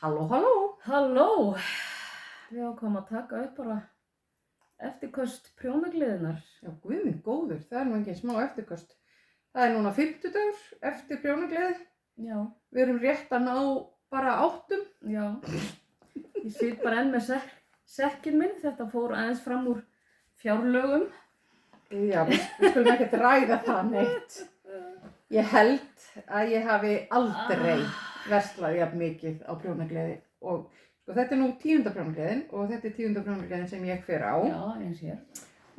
Halló, halló. Halló, við ákváðum að taka upp bara eftirköst prjónagliðinnar. Já, guð minn góður, það nú engin smá eftirköst. Það núna 50 dagur eftir prjónagleði. Já. Við erum rétt að ná bara 8. Já. Ég sit bara enn með sekkin minn, þetta fór aðeins fram úr fjárlögum. Já, við skulum ekkert ræða það neitt. Ég held að ég hafi aldrei verslað jafn mikið á prjónagleði og sko, þetta nú 10. prjónagleðin og þetta 10. prjónagleðin sem ég fer á. Já, eins hér.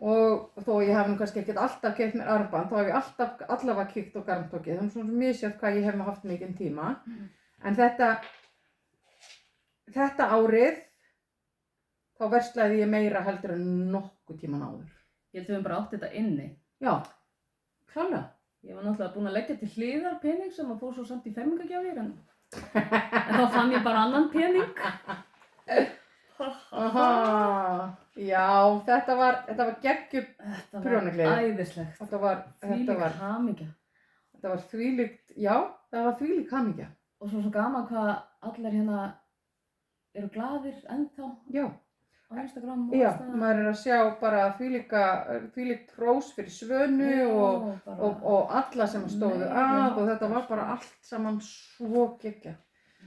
Og þó ég hef nú kannski ekkert alltaf keypt mér armband, þá hef ég alltaf allavega kíkt á garntókið. Það svona misjafnt hvað ég hef haft mikinn tíma. En þetta árið, þá verslaði ég meira heldur en nokkuð tíman áður. Ég held að við bara átt þetta inni. Já, klálega. Ég var náttúrulega búin að leggja til hliðar pening sem að fór svo samt í fermingagjafir en þá fann ég bara annan pening. Aha, já, þetta var geggjur prjónagleði. Þetta var æðislegt. Þvílík hamingja. Þetta var þvílíkt, já, það var þvílík hamingja. Og svo gaman hvað allir hérna eru glaðir ennþá. Já. Á Instagram og Já, maður að sjá bara þvílíkt hrós fyrir Svönu og alla sem stóðu að og þetta var bara allt saman svo geggjað.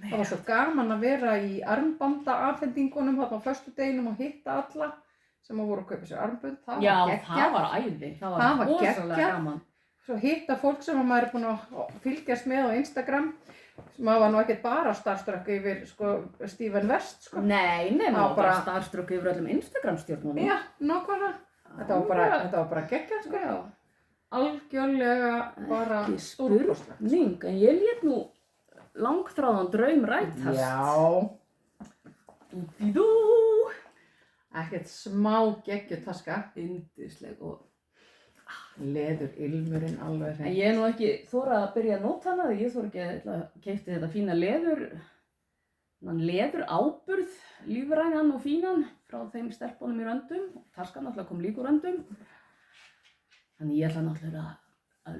Það var svo gaman að vera í armbandaafhendingunum þarna á föstudeginum og hitta alla sem voru að kaupa sér armbönd. Það var geggjað. Já, það var æði. Það var rosalega gaman. Svo hitta fólk sem maður búin að fylgjast með á Instagram. Maður var nú ekkert bara starstruck yfir Stephen West sko. Nei, maður bara starstruck yfir öllum Instagram-stjórnum. Já, nákvæmlega. Þetta var bara geggjað sko. Já. Algjörlega bara stórkostlegt. Spurning, en ég lét nú langþráðan draum rætast. Já. Dú-dí-dú. Ekkert smá geggjuð taska. Yndisleg og leður ilmurinn alveg hreint. En ég nú ekki þora að byrja að nota hana því ég þora ekki að keypti þetta fína leður áburð, lífrænan og fínan frá þeim stelpunum í Röndum. Taskan náttúrulega kom líka úr Röndum. Þannig ég ætla náttúrulega að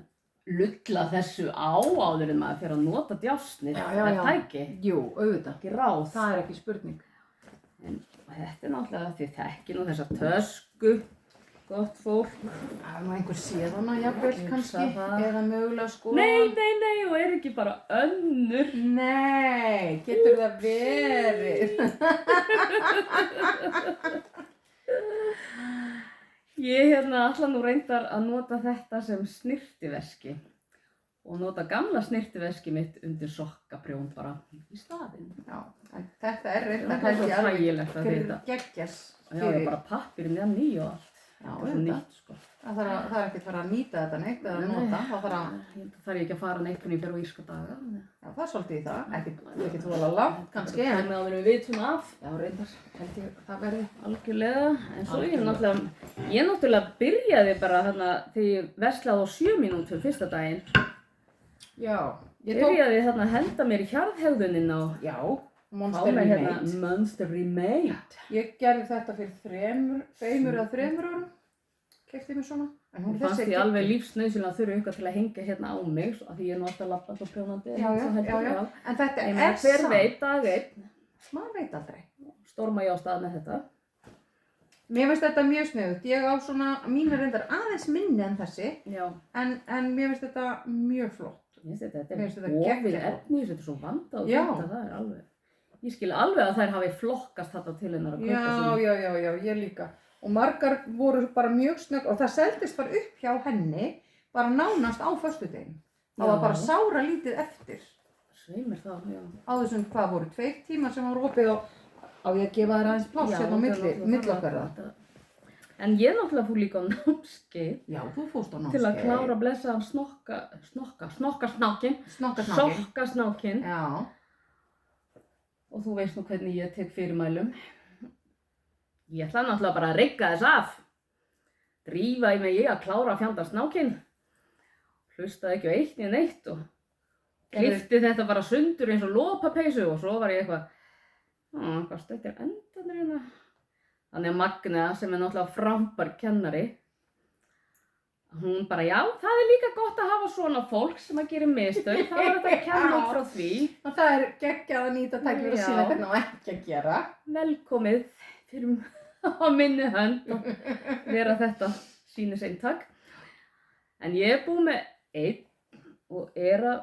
lulla þessu áður en maður fyrir að nota djásnið. Já. Er það ekki? Jú, auðvitað. Ekki ráð. Það ekki spurning. En þetta náttúrulega því þekki nú þessa tösku. Gott fólk. Það var einhver séðana jafnvel kannski, eða mögulega sko. Nei, og er ekki bara önnur. Nei, getur það verið. Ég ætla nú reyndar að nota þetta sem snyrtiveski og nota gamla snyrtiveski mitt undir sokkaprjón bara í staðinn. Já, en þetta reyndar ekki alveg geggjast. Já, það er bara pappirinn eða ný og allt. Já, nýtt sko. Það er ekki að fara að nýta þetta neitt eða nota. Það þarf ég ekki að fara neitt hvernig ég fer á írska daga. Já, það er svolítið í það. Ekki þóla langt kannski. Það með áður við vitum af. Já, reyndar. Held ég það verði. Algjörlega. En svo ég náttúrulega byrjaði bara þarna þegar ég verslaði á 7 mínútum fyrsta daginn. Já. Byrjaði þarna að henda mér í hjarðhegðunin á. Já. Monster Remade. Ég gerði þetta fyrir 2 eða 3 árum. Keypti mér svona. Mér fannst ég alveg lífsnauðsynlega að þurfa eitthvað til að hengja hérna á mig af því ég er nú alltaf labbað og prjónandi. Já. En þetta hver veit dag einn. Maður veit aldrei. Storma ég á stað með þetta. Mér finnst þetta mjög sniðugt. Ég á svona mínar reyndar aðeins minni en þessi. Já. En mér finnst þetta mjög flott. Þetta er ofið efni, þetta er svo vandað og þetta, það er alveg. Ég skil alveg að þær hafi flokkast þetta til hennar að kaupa svona. Já, ég líka. Og margar voru bara mjög snögg og það seldist bara upp hjá henni bara nánast á föstudeginn. Það var bara sára lítið eftir. Sveimir það, já. Á þessum, hvað voru, 2 tímar sem voru opið og á ég að gefa þér aðeins pláss hérna á milli okkar það. En ég náttúrulega fór líka á námskeið. Já, þú fórst á námskeið. Til að klára að blessa sokkasnákinn. Já. Og þú veist nú hvernig ég tek fyrirmælum. Ég ætla náttúrulega bara að rigga þess af. Drífa í mig að klára að fjanda snákinn. Hlustaði ekki á eitt né neitt og klippti þetta bara sundur eins og lopapeysu og svo var ég eitthvað. Hvað stöttir endanir hérna? Þannig að Magnea sem er náttúrulega frábær kennari hún bara, já, það er líka gott að hafa svona fólk sem að gera mistök, það var þetta að kenna út frá því. Og það er geggjað að nýta tækifæri og Já. sýna hvernig á ekki að gera. Velkomið fyrir á minni hönd og vera þetta sýniseintak. En ég er búið með einn og er að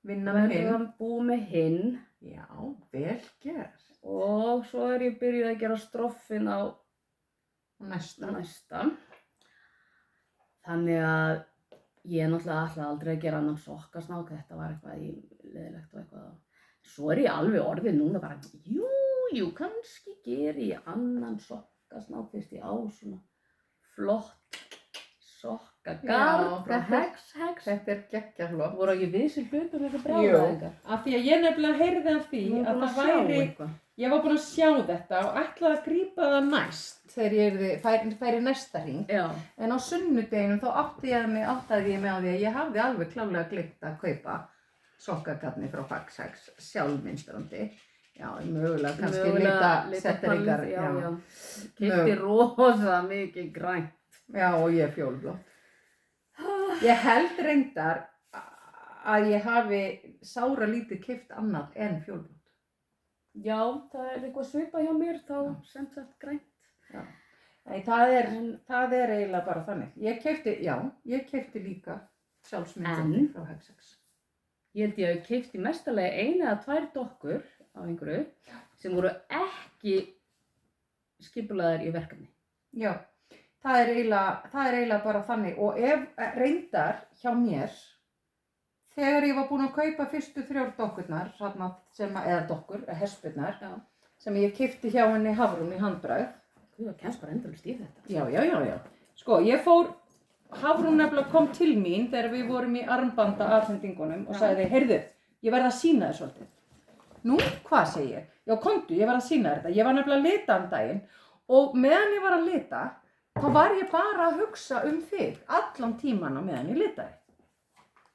Vinna með hinn. verða búið með hinn Já, vel gert. og svo er ég byrjuð að gera stroffin á Og næsta. næsta. Þannig að ég náttúrulega ætlaði aldrei að gera annan sokkasnák, þetta var eitthvað leiðilegt og eitthvað. Svo er ég alveg orðið núna bara, jú, kannski geri ég annan sokkasnák fyrst ég á svona flott sokkagarð Já, frá Hex. Þetta er geggjaflott. Voru ekki við sem hlutum þetta Jú, brjálæðingar? af því að ég nefnilega heyrði af því Nú að búin það sjá væri, eitthvað. ég var búin að sjá þetta og ætlaði að grípa það næst þegar ég færi næsta hring. Já, En á sunnudeginum þá áttaði ég mig á því að ég hafði alveg klárlega gleymt að kaupa sokkagarni frá Hex sjálfmynstrandi. Já, mögulega kannski litasetningar. já. Keypti rosa mikið grænt. Já, og ég er fjólblótt. Ég held reyndar að ég hafi sára lítið keypt annað en fjólblótt. Já, það er eitthvað svipað hjá mér þá sem sagt grænt. Nei, það er eiginlega bara þannig. Ég keypti líka sjálfsmyndandi frá Hex. Ég held ég að ég keypti mestarlega eina eða tvær dokkur á einhverju sem voru ekki skipulagðar í verkefni. Já, það er eiginlega bara þannig. Og ef reyndar hjá mér, þegar ég var búin að kaupa fyrstu 3 dokkurnar, eða dokkur, hespurnar, sem ég keypti hjá henni Hafrún í handbragð. Það kemst bara endalaust í þetta. Já. Sko, Hafrún nefnilega kom til mín þegar við vorum í armbanda afhendingunum og sagði, heyrðu, ég verð að sýna þér svolítið. Nú, hvað segi ég? Já, komdu, ég verð að sýna þér þetta. Ég var nefnilega að lita daginn og meðan ég var að lita, þá var ég bara að hugsa þig allan tíman á meðan ég litaði.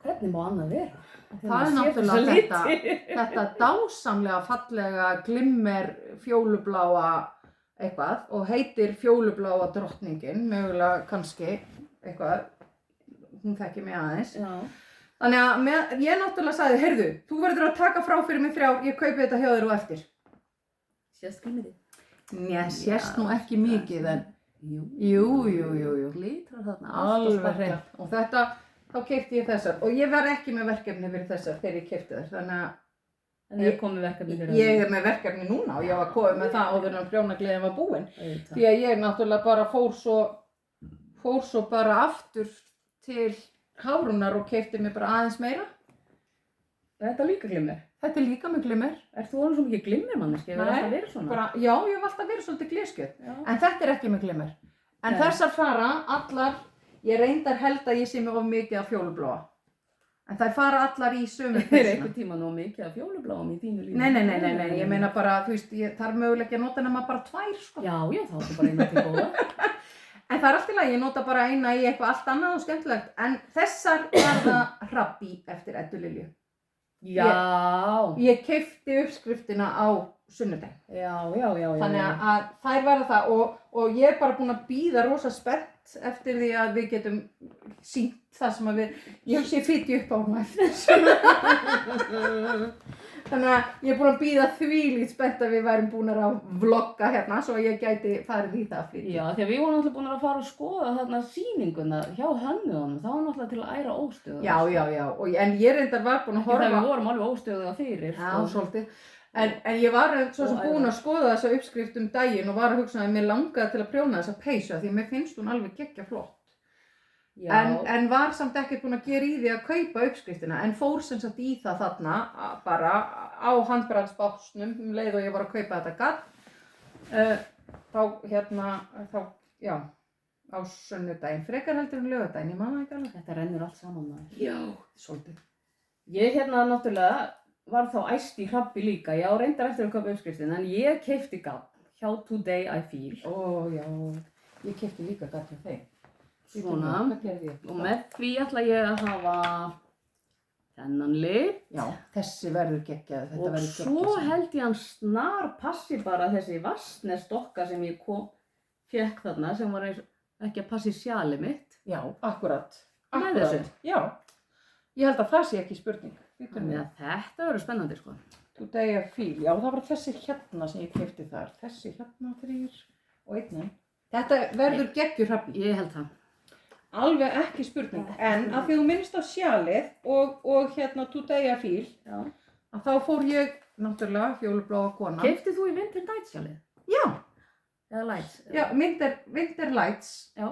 Hvernig má annað vera? Það er náttúrulega þetta dásamlega fallega glimmer fjólubláa eitthvað og heitir fjólubláa drottningin, mögulega kannski eitthvað, hún þekki mig aðeins. Já. Þannig að ég náttúrulega sagði, heyrðu, þú verður að taka frá fyrir mig 3, ég kaupi þetta hjá þér og eftir. Sést glimmerið? Nei, sést nú ekki mikið en jú. Glitrar þarna. Alveg hreint. Og þá keypti ég þessar og ég var ekki með verkefni fyrir þessar þegar ég keypti þær. Þannig að En ég kom með verkefni fyrir það. ég er með verkefni núna og ég var komið með það áður en prjónagleðin var búin. Því að ég náttúrulega bara fór svo bara aftur til Hafrúnar og keypti mér bara aðeins meira. Er þetta líka glimmer? Þetta er líka með glimmer. Er þú alveg svo mikið glimmermanneski? Hefur alltaf verið svona? Já, ég hef alltaf verið svolítið glerskjöld. Já. En þetta er ekki með glimmer. En Nei. þessar fara allar, ég reyndar held að ég sé mig of mikið af fjólubláa. En þær fara allar í sömu Er persónu. einhvern tíma nóg mikið af fjólubláum í þínu lífi? Nei, ég meina bara, þú veist, ég þarf mögulega ekki að nota nema bara 2, sko. Já, þá er þetta bara einu til góða. En það er allt í lagi, ég nota bara eina í eitthvað allt annað og skemmtilegt. En þessar var það Hrabbi eftir Eddu Lilju. Já. Ég keypti uppskriftina á sunnudaginn. Já. Þannig að þær verða það og ég er bara búin að bíða rosa spennt eftir því að við getum sýnt það sem að ég hugsi ég fytti upp á hún eftir. Þannig að ég er búin að bíða þvílíkt spennt að við værum búin að vlogga hérna svo að ég gæti farið í það fyrir. Já, því að við vorum náttúrulega búin að fara að skoða þarna sýninguna hjá hönnuðunum. Það var náttúrulega til að æra óstöðu. Já. En ég reyndar var búin að horfa. Ekki það við vorum alveg óstöðuða fyrir. Já, svolítið. En ég var svo sem búin að skoða þessa uppskrift daginn og var að hugsa að mér langaði til að prjóna þessa peysu því að mér finnst hún alveg geggja flott. En var samt ekkert búin að gera í því að kaupa uppskriftina en fór sem sagt í það þarna bara á handbrandsbásnum leið og ég var að kaupa þetta garn þá á sunnudaginn frekar heldur en laugardaginn, ég man það ekki alveg. Þetta rennur allt saman maður. Já, svolítið. Ég náttúrulega var þá æst í Hrabbi líka, ég á reyndar eftir að kaupa uppskriftin en ég keypti garn hjá Today I Feel. Já, ég keypti líka garn hjá þeim. Svona, og með því ætla ég að hafa þennan lit. Já, þessi verður geggjaður, þetta Og verður svo geggjaður. held ég hann snar passi bara þessi vassnesdokka sem ég fékk þarna sem var eins ekki að passa í sjalið mitt. Já, akkurat. Með þessu? Já. Ég held að það sé ekki spurning. Þannig að þetta verður spennandi sko. Today I feel. Já, það var þessi hérna sem ég keypti þar. Þessi hérna 3 og 1. Þetta verður geggjurhrafn. Ég held það. Alveg ekki spurning. En að því þú minnst á sjalið og hérna Today I feel, Já. að þá fór ég, náttúrulega, fjólubláa kona. Keyptið þú í Winter Night sjalið? Já. Eða Lights? Já, Winter Lights. Já.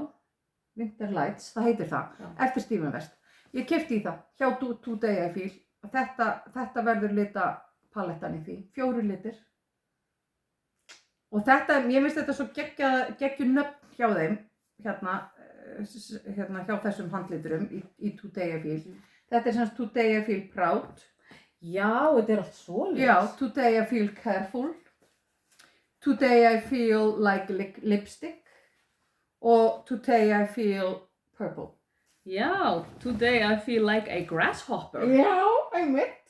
Winter Lights, það heitir það. Já. Eftir Stephen West. Ég keypti í það, hjá Today I feel. Þetta verður lita palettan í því. 4 litir. Og þetta, ég finnst þetta svo geggjur nöfn hjá þeim, hérna hjá þessum handliturum í Today I feel. Þetta er semst Today I feel proud. Já, þetta allt svoleiðis. Já, Today I feel careful. Today I feel like lipstick. Og Today I feel purple. Já, Today I feel like a grasshopper. Já, einmitt.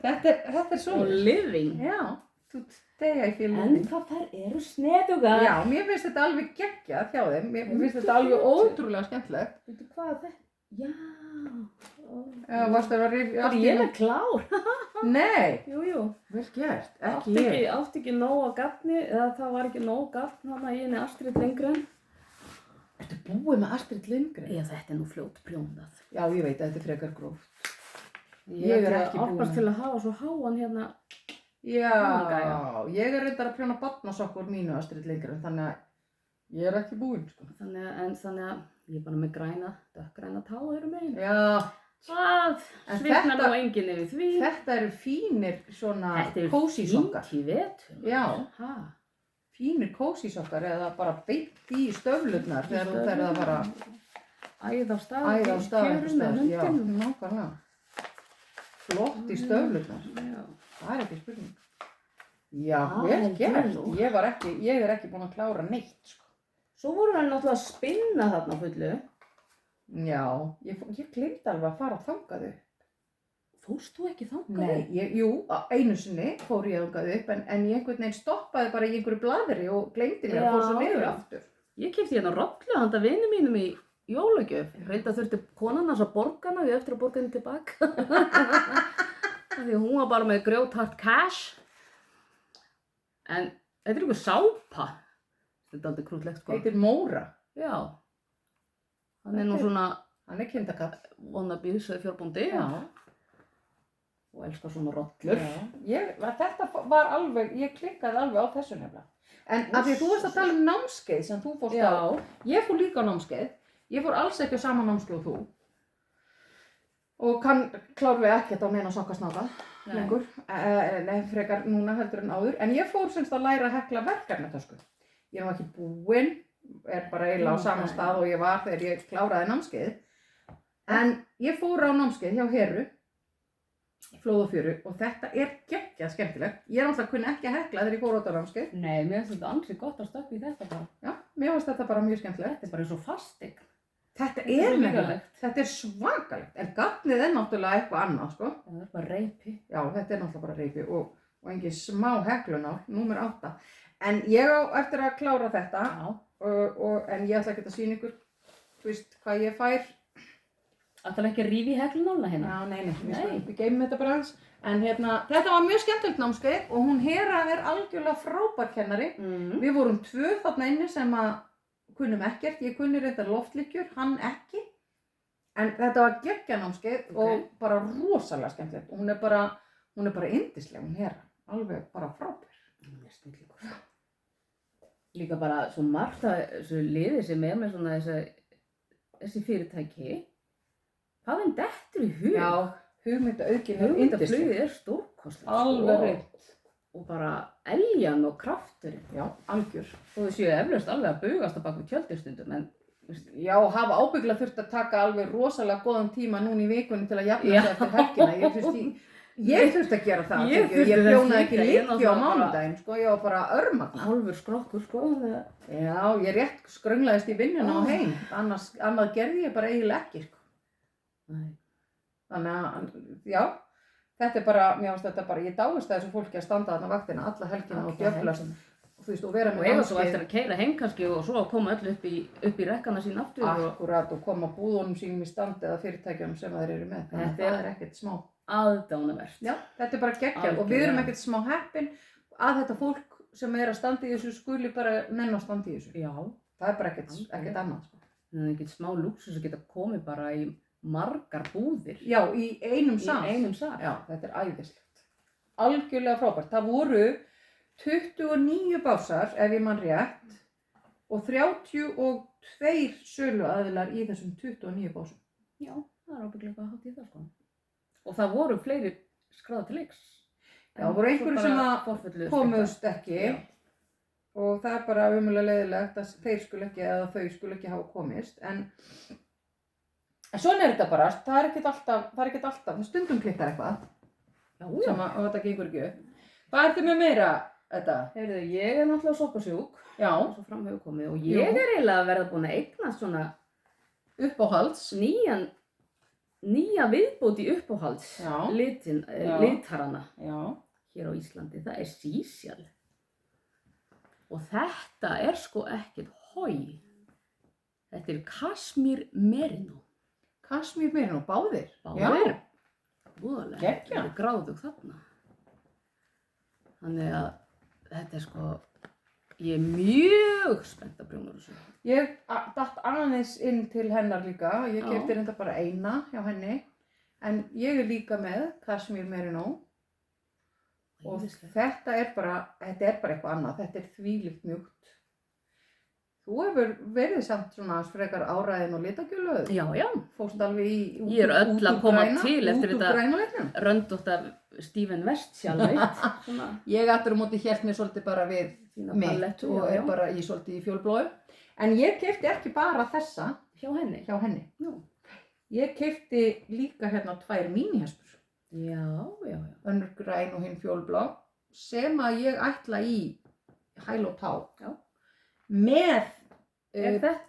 Þetta er svo. Og living. Já, Today I feel En living. hvað þær eru snedugar. Já, mér finnst þetta alveg geggjað hjá þeim. Mér finnst þetta alveg ótrúlega skemmtilegt. Veitu hvað er þetta? Já. Já, varstu að rifja Var ég með klár? Nei, Jú. vel gert, ekki ég. Átti ekki nóg að gafni, eða það var ekki nóg gafn hana í henni Astrid Lindgren. Ertu búið með Astrid Lindgren? Já, þetta er nú fljótt prjónað. Já, ég veit að þetta er frekar gróft. Ég er er ekki búin álpast með. til að hafa svo háan hérna. Já, Prjónagæja. ég er reyndar að prjóna barnasokkur mínu Astrid Lindgren, þannig að ég er ekki búin, sko. Þannig að ég er bara með dökkgræna tá hér megin. Já, Það En svitnar þetta- nú enginn yfir því. þetta eru fínir svona Þetta er kósí sokkar. fínt í vetur. Já. Ha. Fínir kósí sokkar eða bara beint í stövlurnar þegar þú ferð að fara Æða á stað. æða á stað Kjörum eftir með stað. Já, hundinum. nákvæmlega. Flott í stövlurnar. Já. Það er ekki spurning. Já, Það vel er gert. vel. Ég er ekki búin að klára neitt, sko. Svo voru hann náttúrulega að spinna þarna fullu. Já, ég gleymdi alveg að fara þangað upp. Fórst þú ekki þangað? Nei, jú, einu sinni fór ég þangað upp en ég einhvern veginn stoppaði bara í einhverju blaðri og gleymdi mér að fór svo Já, niður já. aftur. Ég keypti hérna rollu handa vini mínum í jólagjöf. Reynda þurfti konan hans að borga hana, ég eftir að borga henni tilbaka. Því að hún var bara með grjóthart cash. En þetta er einhver sápa. Þetta er aldrei krútlegt sko. Heitir Móra. Já. Hann er nú svona Hann er kindakall. wannabe sauðfjárbóndi. Já. Og elskar svona rollur. Þetta var alveg, ég klikkaði alveg á þessu nefnilega. En af því að þú varst að tala um námskeið sem þú fórst á. Já. Ég fór líka á námskeið. Ég fór alls ekki á sama námskeið og þú. Og kann klárlega ekkert á neina sokkasnáka lengur. Nei, frekar núna heldur en áður. En ég fór semst að læra að hekla verkefnatösku. Ég er nú ekki búin, er bara eiginlega á sama stað og ég var þegar ég kláraði námskeið. En ég fór á námskeið hjá Heru, í Flóð og Fjöru, og þetta er geggjað skemmtilegt. Ég er náttúrulega kunni ekki að hekla þegar ég fór á þetta námskeið. Nei, mér finnst þetta ansið gott að stökka í þetta bara. Já, mér finnst þetta bara mjög skemmtilegt. Þetta er bara eins og fastig. Þetta er er líkalegt. nefnilegt, þetta er svakalegt. En gatnið er náttúrulega eitthvað annað, sko. Það er bara reipi. Já, þetta er náttúrulega bara reipi og engin smá heklunár, númer 8. En ég á eftir að klára þetta, Já. en ég ætla ekki að sýna ykkur, þú veist, hvað ég fær. Það er ekki að rífi í heklunálna hérna. Já, nei, Nei. við geymum þetta bara aðeins. En hérna, þetta var mjög skemmtilegt námskeið og hún Hera er algjörlega frábær kennari. Við vorum 2 þarna inni sem að kunnum ekkert. Ég kunni reyndar loftlíkjur, hann ekki. En þetta var geggjað námskeið og bara rosalega skemmtilegt. Og hún er bara yndisleg, hún Hera. Alveg bara frábær. Hún er snillingur. Líka bara svo margt að þessu liði sem er með svona þessi fyrirtæki. Hvað þeim dettur í hug? Já, hugmyndaaukin er yndisleg. Hugmyndaflugið er stórkostlegt. Alveg hreint. Og bara eljan og krafturinn. Já, algjör. Og þau séu eflaust alveg að bugast á bak við tjöldistundum, en Já, hafa ábyggilega þurft að taka alveg rosalega góðan tíma núna í vikunni til að jafna sig eftir helgina. Ég þurfti að gera það. Ég þurfti Ég þess prjónaði líka, ekki ég lykkju á náttúrulega bara- mánudaginn, sko. Ég var bara örmagna. hálfur skrokkur, sko. Já, ég rétt skrönglaðist í vinnuna og heim. Annað gerði ég bara eiginlega ekki, sko. Nei. Þannig að, já, þetta er bara, mér finnst þetta bara, ég dáist að þessu fólki að standa þarna vaktina alla helgina og djöflast. þú veist, og vera Og með eiga svo eftir að keyra heim kannski og svo að koma öll upp í rekkana sín aftur. Akkurat, og koma búðunum sínum í stand eða fyrirtækjum sem þeir eru með. Þannig að það er ekkert smá. Aðdánavert. Já, þetta er bara geggjað og við erum ekkert smá heppin að þetta fólk sem er að standa í þessu skuli bara nenn að standa í þessu. Já. Það er bara ekkert annað. Sko. Það er ekkert smá lúksus að geta komið bara í margar búðir. Já, í einum sal. Í einum sal. Já, þetta er æðislegt. Algjörlega frábært. Það voru 29 básar, ef ég man rétt, og 32 söluaðilar í þessum 29 básum. Já, það er ábyggilega að hátt í það sko. Og það voru fleiri skráða til leiks. Já, það voru einhverju sem að komust ekki. Já. Og það er bara umulega leiðilegt að þeir skulu ekki eða þau skulu ekki hafa komist. En svona er þetta bara, það er ekkert alltaf, stundum klikkar eitthvað. Já. Og þetta gengur ekki upp. Hvað ertu með meira þetta? Heyrðu, ég er náttúrulega sokkasjúk. Já. Svo fram hefur komið og ég er eiginlega að verða búin að eignast svona uppáhalds. Nýja viðbót í uppáhalds litarana. Já. Hér á Íslandi, það er sísjál. Og þetta er sko ekkert hói. Þetta er Kashmir Merino. Kashmir Merino, báðir? Báðir. Búðalega. Geggjað. Þetta er gráðug þarna. Þannig að þetta er sko, ég er mjög spennt að prjóna þessu. Ég datt aðeins inn til hennar líka. Ég keypti reynda bara eina hjá henni. En ég er líka með Kashmir Merino. Og þetta er bara eitthvað annað, þetta er þvílíkt mjúkt. Þú hefur verið samt svona frekar áræðin og litagjöluð. Já, já. Fórst alveg í Ég er öll að koma til eftir þetta röndótt af Stephen West sjálfveit. Ég aftur á móti hélt mér svolítið bara við mitt og er bara í svolítið í fjólblóðu. En ég keypti ekki bara þessa hjá henni. Já. Ég keypti líka hérna 2 mínihespur. Já. Önnur græn og hinn fjólblá sem að ég ætla í hæl og tá. Já. Með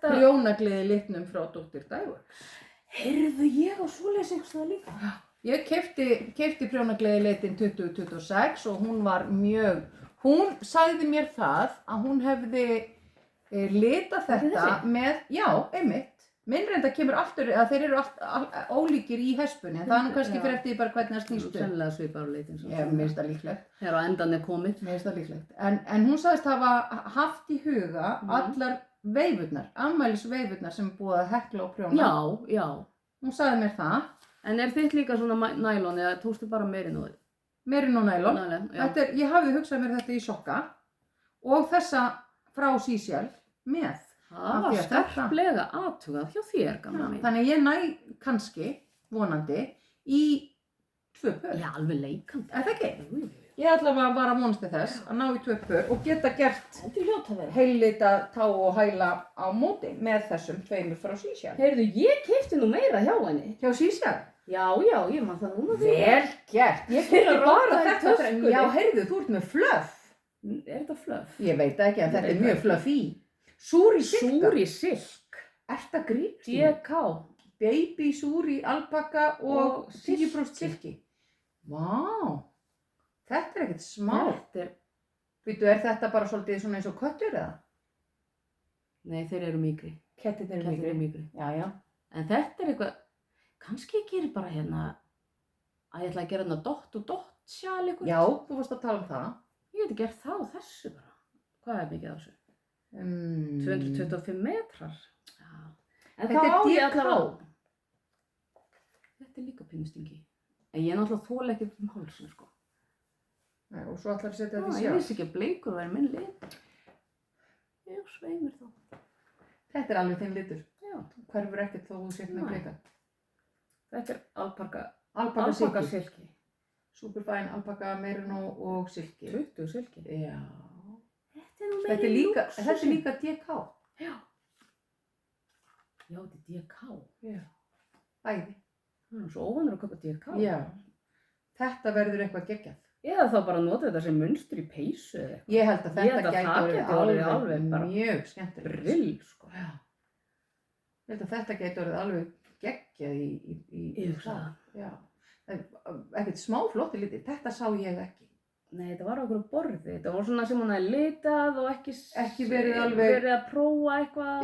prjónagliði litnum frá Dr. Dyeworks. Heyrðu, ég á svoleiðis eitthvað líka. Já. Ég keypti prjónagliði litin 2026 og hún sagði mér það að hún hefði litað þetta með, já, einmitt. Minn reynda kemur aftur, að þeir eru ólíkir í hespunni, en það er nú kannski fyrir eftir bara hvernig það snýst upp. Sennilega svipar á litin. Já, mér finnst það líklegt. Þegar á endan er komið. Mér finnst það líklegt. En hún sagðist hafa haft í huga allar veifurnar, afmælisveifurnar sem er búið að hekla og prjóna. Já. Hún sagði mér það. En er þitt líka svona nælon eða tókstu bara Merino? Merino nælon. Ég hafði hugsað mér þetta í sokka og þessa frá Sísjál með. Það var skarplega athugað hjá þér, gamla mín. Þannig ég næ kannski, vonandi, í 2 pör. Já, alveg leikandi. Er það ekki? Ég allavega var að vonast til þess að ná í 2 pör og geta gert heillita tá og hæla á móti með þessum 2 frá Sísjál. Heyrðu, ég keypti nú meira hjá henni. Hjá Sísjál? Já, ég man það núna. Vel gert. Ég keypti bara þetta. Já, heyrðu, þú ert með fluff. Er þetta fluff? Ég veit ekki, en þetta er mjög fluffy. Súri silk. Ertu að grínast? DK. Baby súri alpaka og 10% silki. Vá. Þetta er ekkert smá. Býtu, er þetta bara svolítið svona eins og köttur eða? Nei, þeir eru mýkri. Kettirnir eru mýkri. Já. En þetta er eitthvað, kannski ég gerir bara hérna, að ég ætla að gera hérna dott og dott sjal eitthvað. Já, þú varst að tala um það. Ég geti gert það og þessu bara. Hvað er mikið á þessu? 225 metrar. Já. En þetta er DK. Þetta er líka pinnustingi. En ég er náttúrulega þola ekkert hálsinn, sko. Nei, og svo ætlar að setja þetta í sjálf. Ég vissi ekki að bleikur væri minn lit. Ég sveimir þá. Þetta er alveg þinn litur. Já. Hverfur ekkert þó þú sett með bleika. Þetta er alpaka silki. Superfine, alpaka, merino og silki. 20 silki. Já. Þetta er líka DK. Já. Já, þetta er DK. Já. Bæði. Það er svo óvanur að kaupa DK. Já. Þetta verður eitthvað geggjað. Eða þá bara nota þetta sem munstur í peysu eða eitthvað. Ég held að þetta gæti orðið alveg mjög skemmtilegt. Brill, sko. Já. Ég held að þetta gæti orðið alveg geggjað í það. Já. Ekkert smá flotti litir. Þetta sá ég ekki. Nei, þetta var á okkur borði. Þetta var svona sem hún hefði litað og Ekki verið alveg- verið að prófa eitthvað.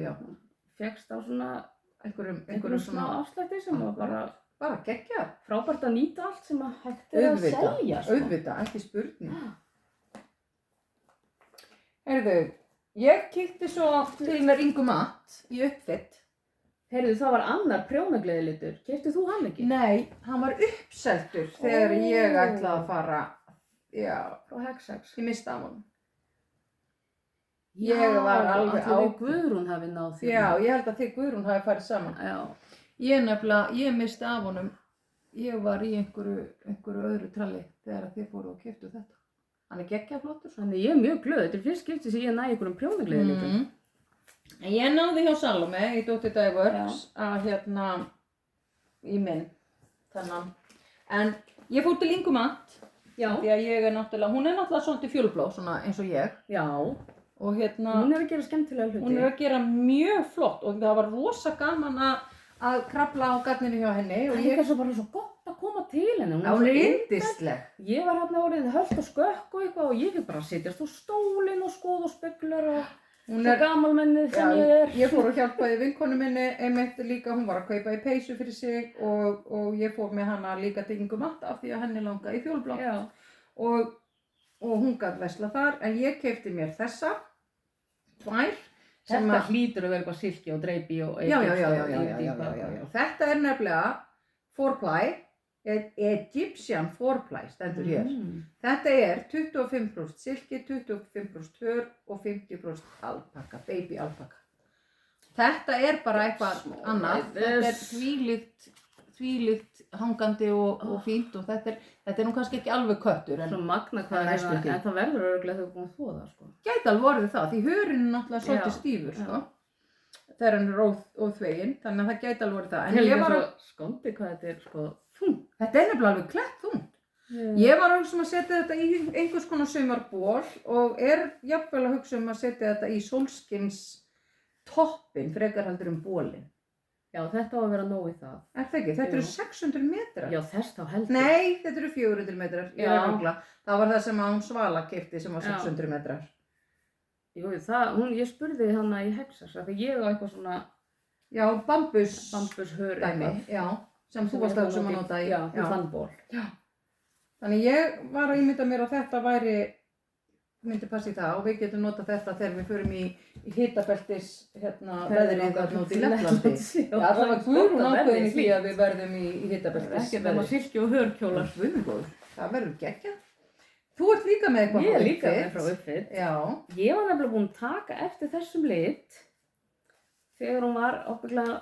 Já. Fékkst á svona Einhverjum smá svona, afslætti sem var bara geggja. frábært að nýta allt sem að hægt er að selja. Sko. Auðvitað, ekki spurning. Heyrðu, ég kíkti svo til með Ingu Matt í uppfitt. Heyrðu, það var annar prjónagleðilitur. Keyptir þú hann ekki? Nei, hann var uppseltur þegar ég ætlaði að fara, Frá Hexax. ég misti af honum. Ég var alveg Ætli við Guðrún hafi náð því. Já, ég held að þið Guðrún hafi farið saman. Já. Ég misti af honum, ég var í einhverju öðru tralli þegar þið fóru og keyptu þetta. Hann er geggjað flottur. Þannig ég er mjög glöð. Þetta er fyrst skipti sem ég næ einhverjum prjónagleðilitum. En ég náði hjá Salome í Dóttir Dævorks að í minn þennan. En ég fór til Ingu Matt Já. því að ég er náttúrulega, hún er náttúrulega svolítið fjólblá svona eins og ég. Já. Og Hún er að gera skemmtilega hluti. hún er að gera mjög flott og það var rosa gaman að krafla á gatninu hjá henni. Og Það er svo bara svo gott að koma til henni. hún er yndisleg. Ég var hérna orðin hölt og skökk og eitthvað og ég fikk bara að sitjast á stólinn og skoða og speglar og Hún svo gamalmennið sem ég er. Ég fór og hjálpaði vinkonu minni einmitt líka, hún var að kaupa í peysu fyrir sig og ég fór með hana líka til Ingu Matt af því að henni langaði í fjólblá. Já. Og hún gat veslað þar, en ég keypti mér þessa, tvær. Þetta hlýtur að vera eitthvað silki og dreipi og Já. Þetta er nefnilega 4ply, Egyptian 4ply stendur hér. Þetta er 25% silki, 25% hör og 50% alpaka, baby alpaka. Þetta er bara eitthvað annað. Þetta er þvílíkt hangandi og fínt og þetta er nú kannski ekki alveg köttur. Svo magna hvað næstu en því. það verður örugglega þegar þú búin að þvo það, sko. Gæti alveg orðið það, því hörinn er náttúrulega svolítið Já, stífur, já. sko. Þegar hann er óþveginn, þannig að það gæti alveg orðið það. En Ég ég var var svo skóndi hvað þetta er, sko, þungt. þetta er nefnilega alveg klett þungt. Ég var að hugsa að setja þetta í einhvers konar sumarból og er jafnvel að hugsa að setja þetta í sólskins toppinn frekar heldur bólinn. Já, þetta á að vera nóg í það. Er það ekki? Þetta eru Jú. 600 metrar. Já, þess þá heldur. Nei, þetta eru 400 metrar. Ég er Já. að rugla. Það var það sem hún Svala keypti sem var Já. 600 metrar. Jú, ég spurði hana í Hexas að ég á eitthvað svona Já, bambushör bambushör dæmi. Já, sem þú varst að hugsa að nota í. Já, í fannból. Þannig ég var að ímynda mér að þetta myndi passa í það og við getum notað þetta þegar við förum í hitabeltis veðrið þarna út í Lettlandi. Já, það var Guðrún ákveðin í því að við verðum í hitabeltis Ekki nema silki og hörkjólar. Það verður geggjað. Þú ert líka með eitthvað Ég er frá líka með Uppfit. frá Uppfit. Já. Ég var nefnilega búin að taka eftir þessum lit þegar hún var ábyggilega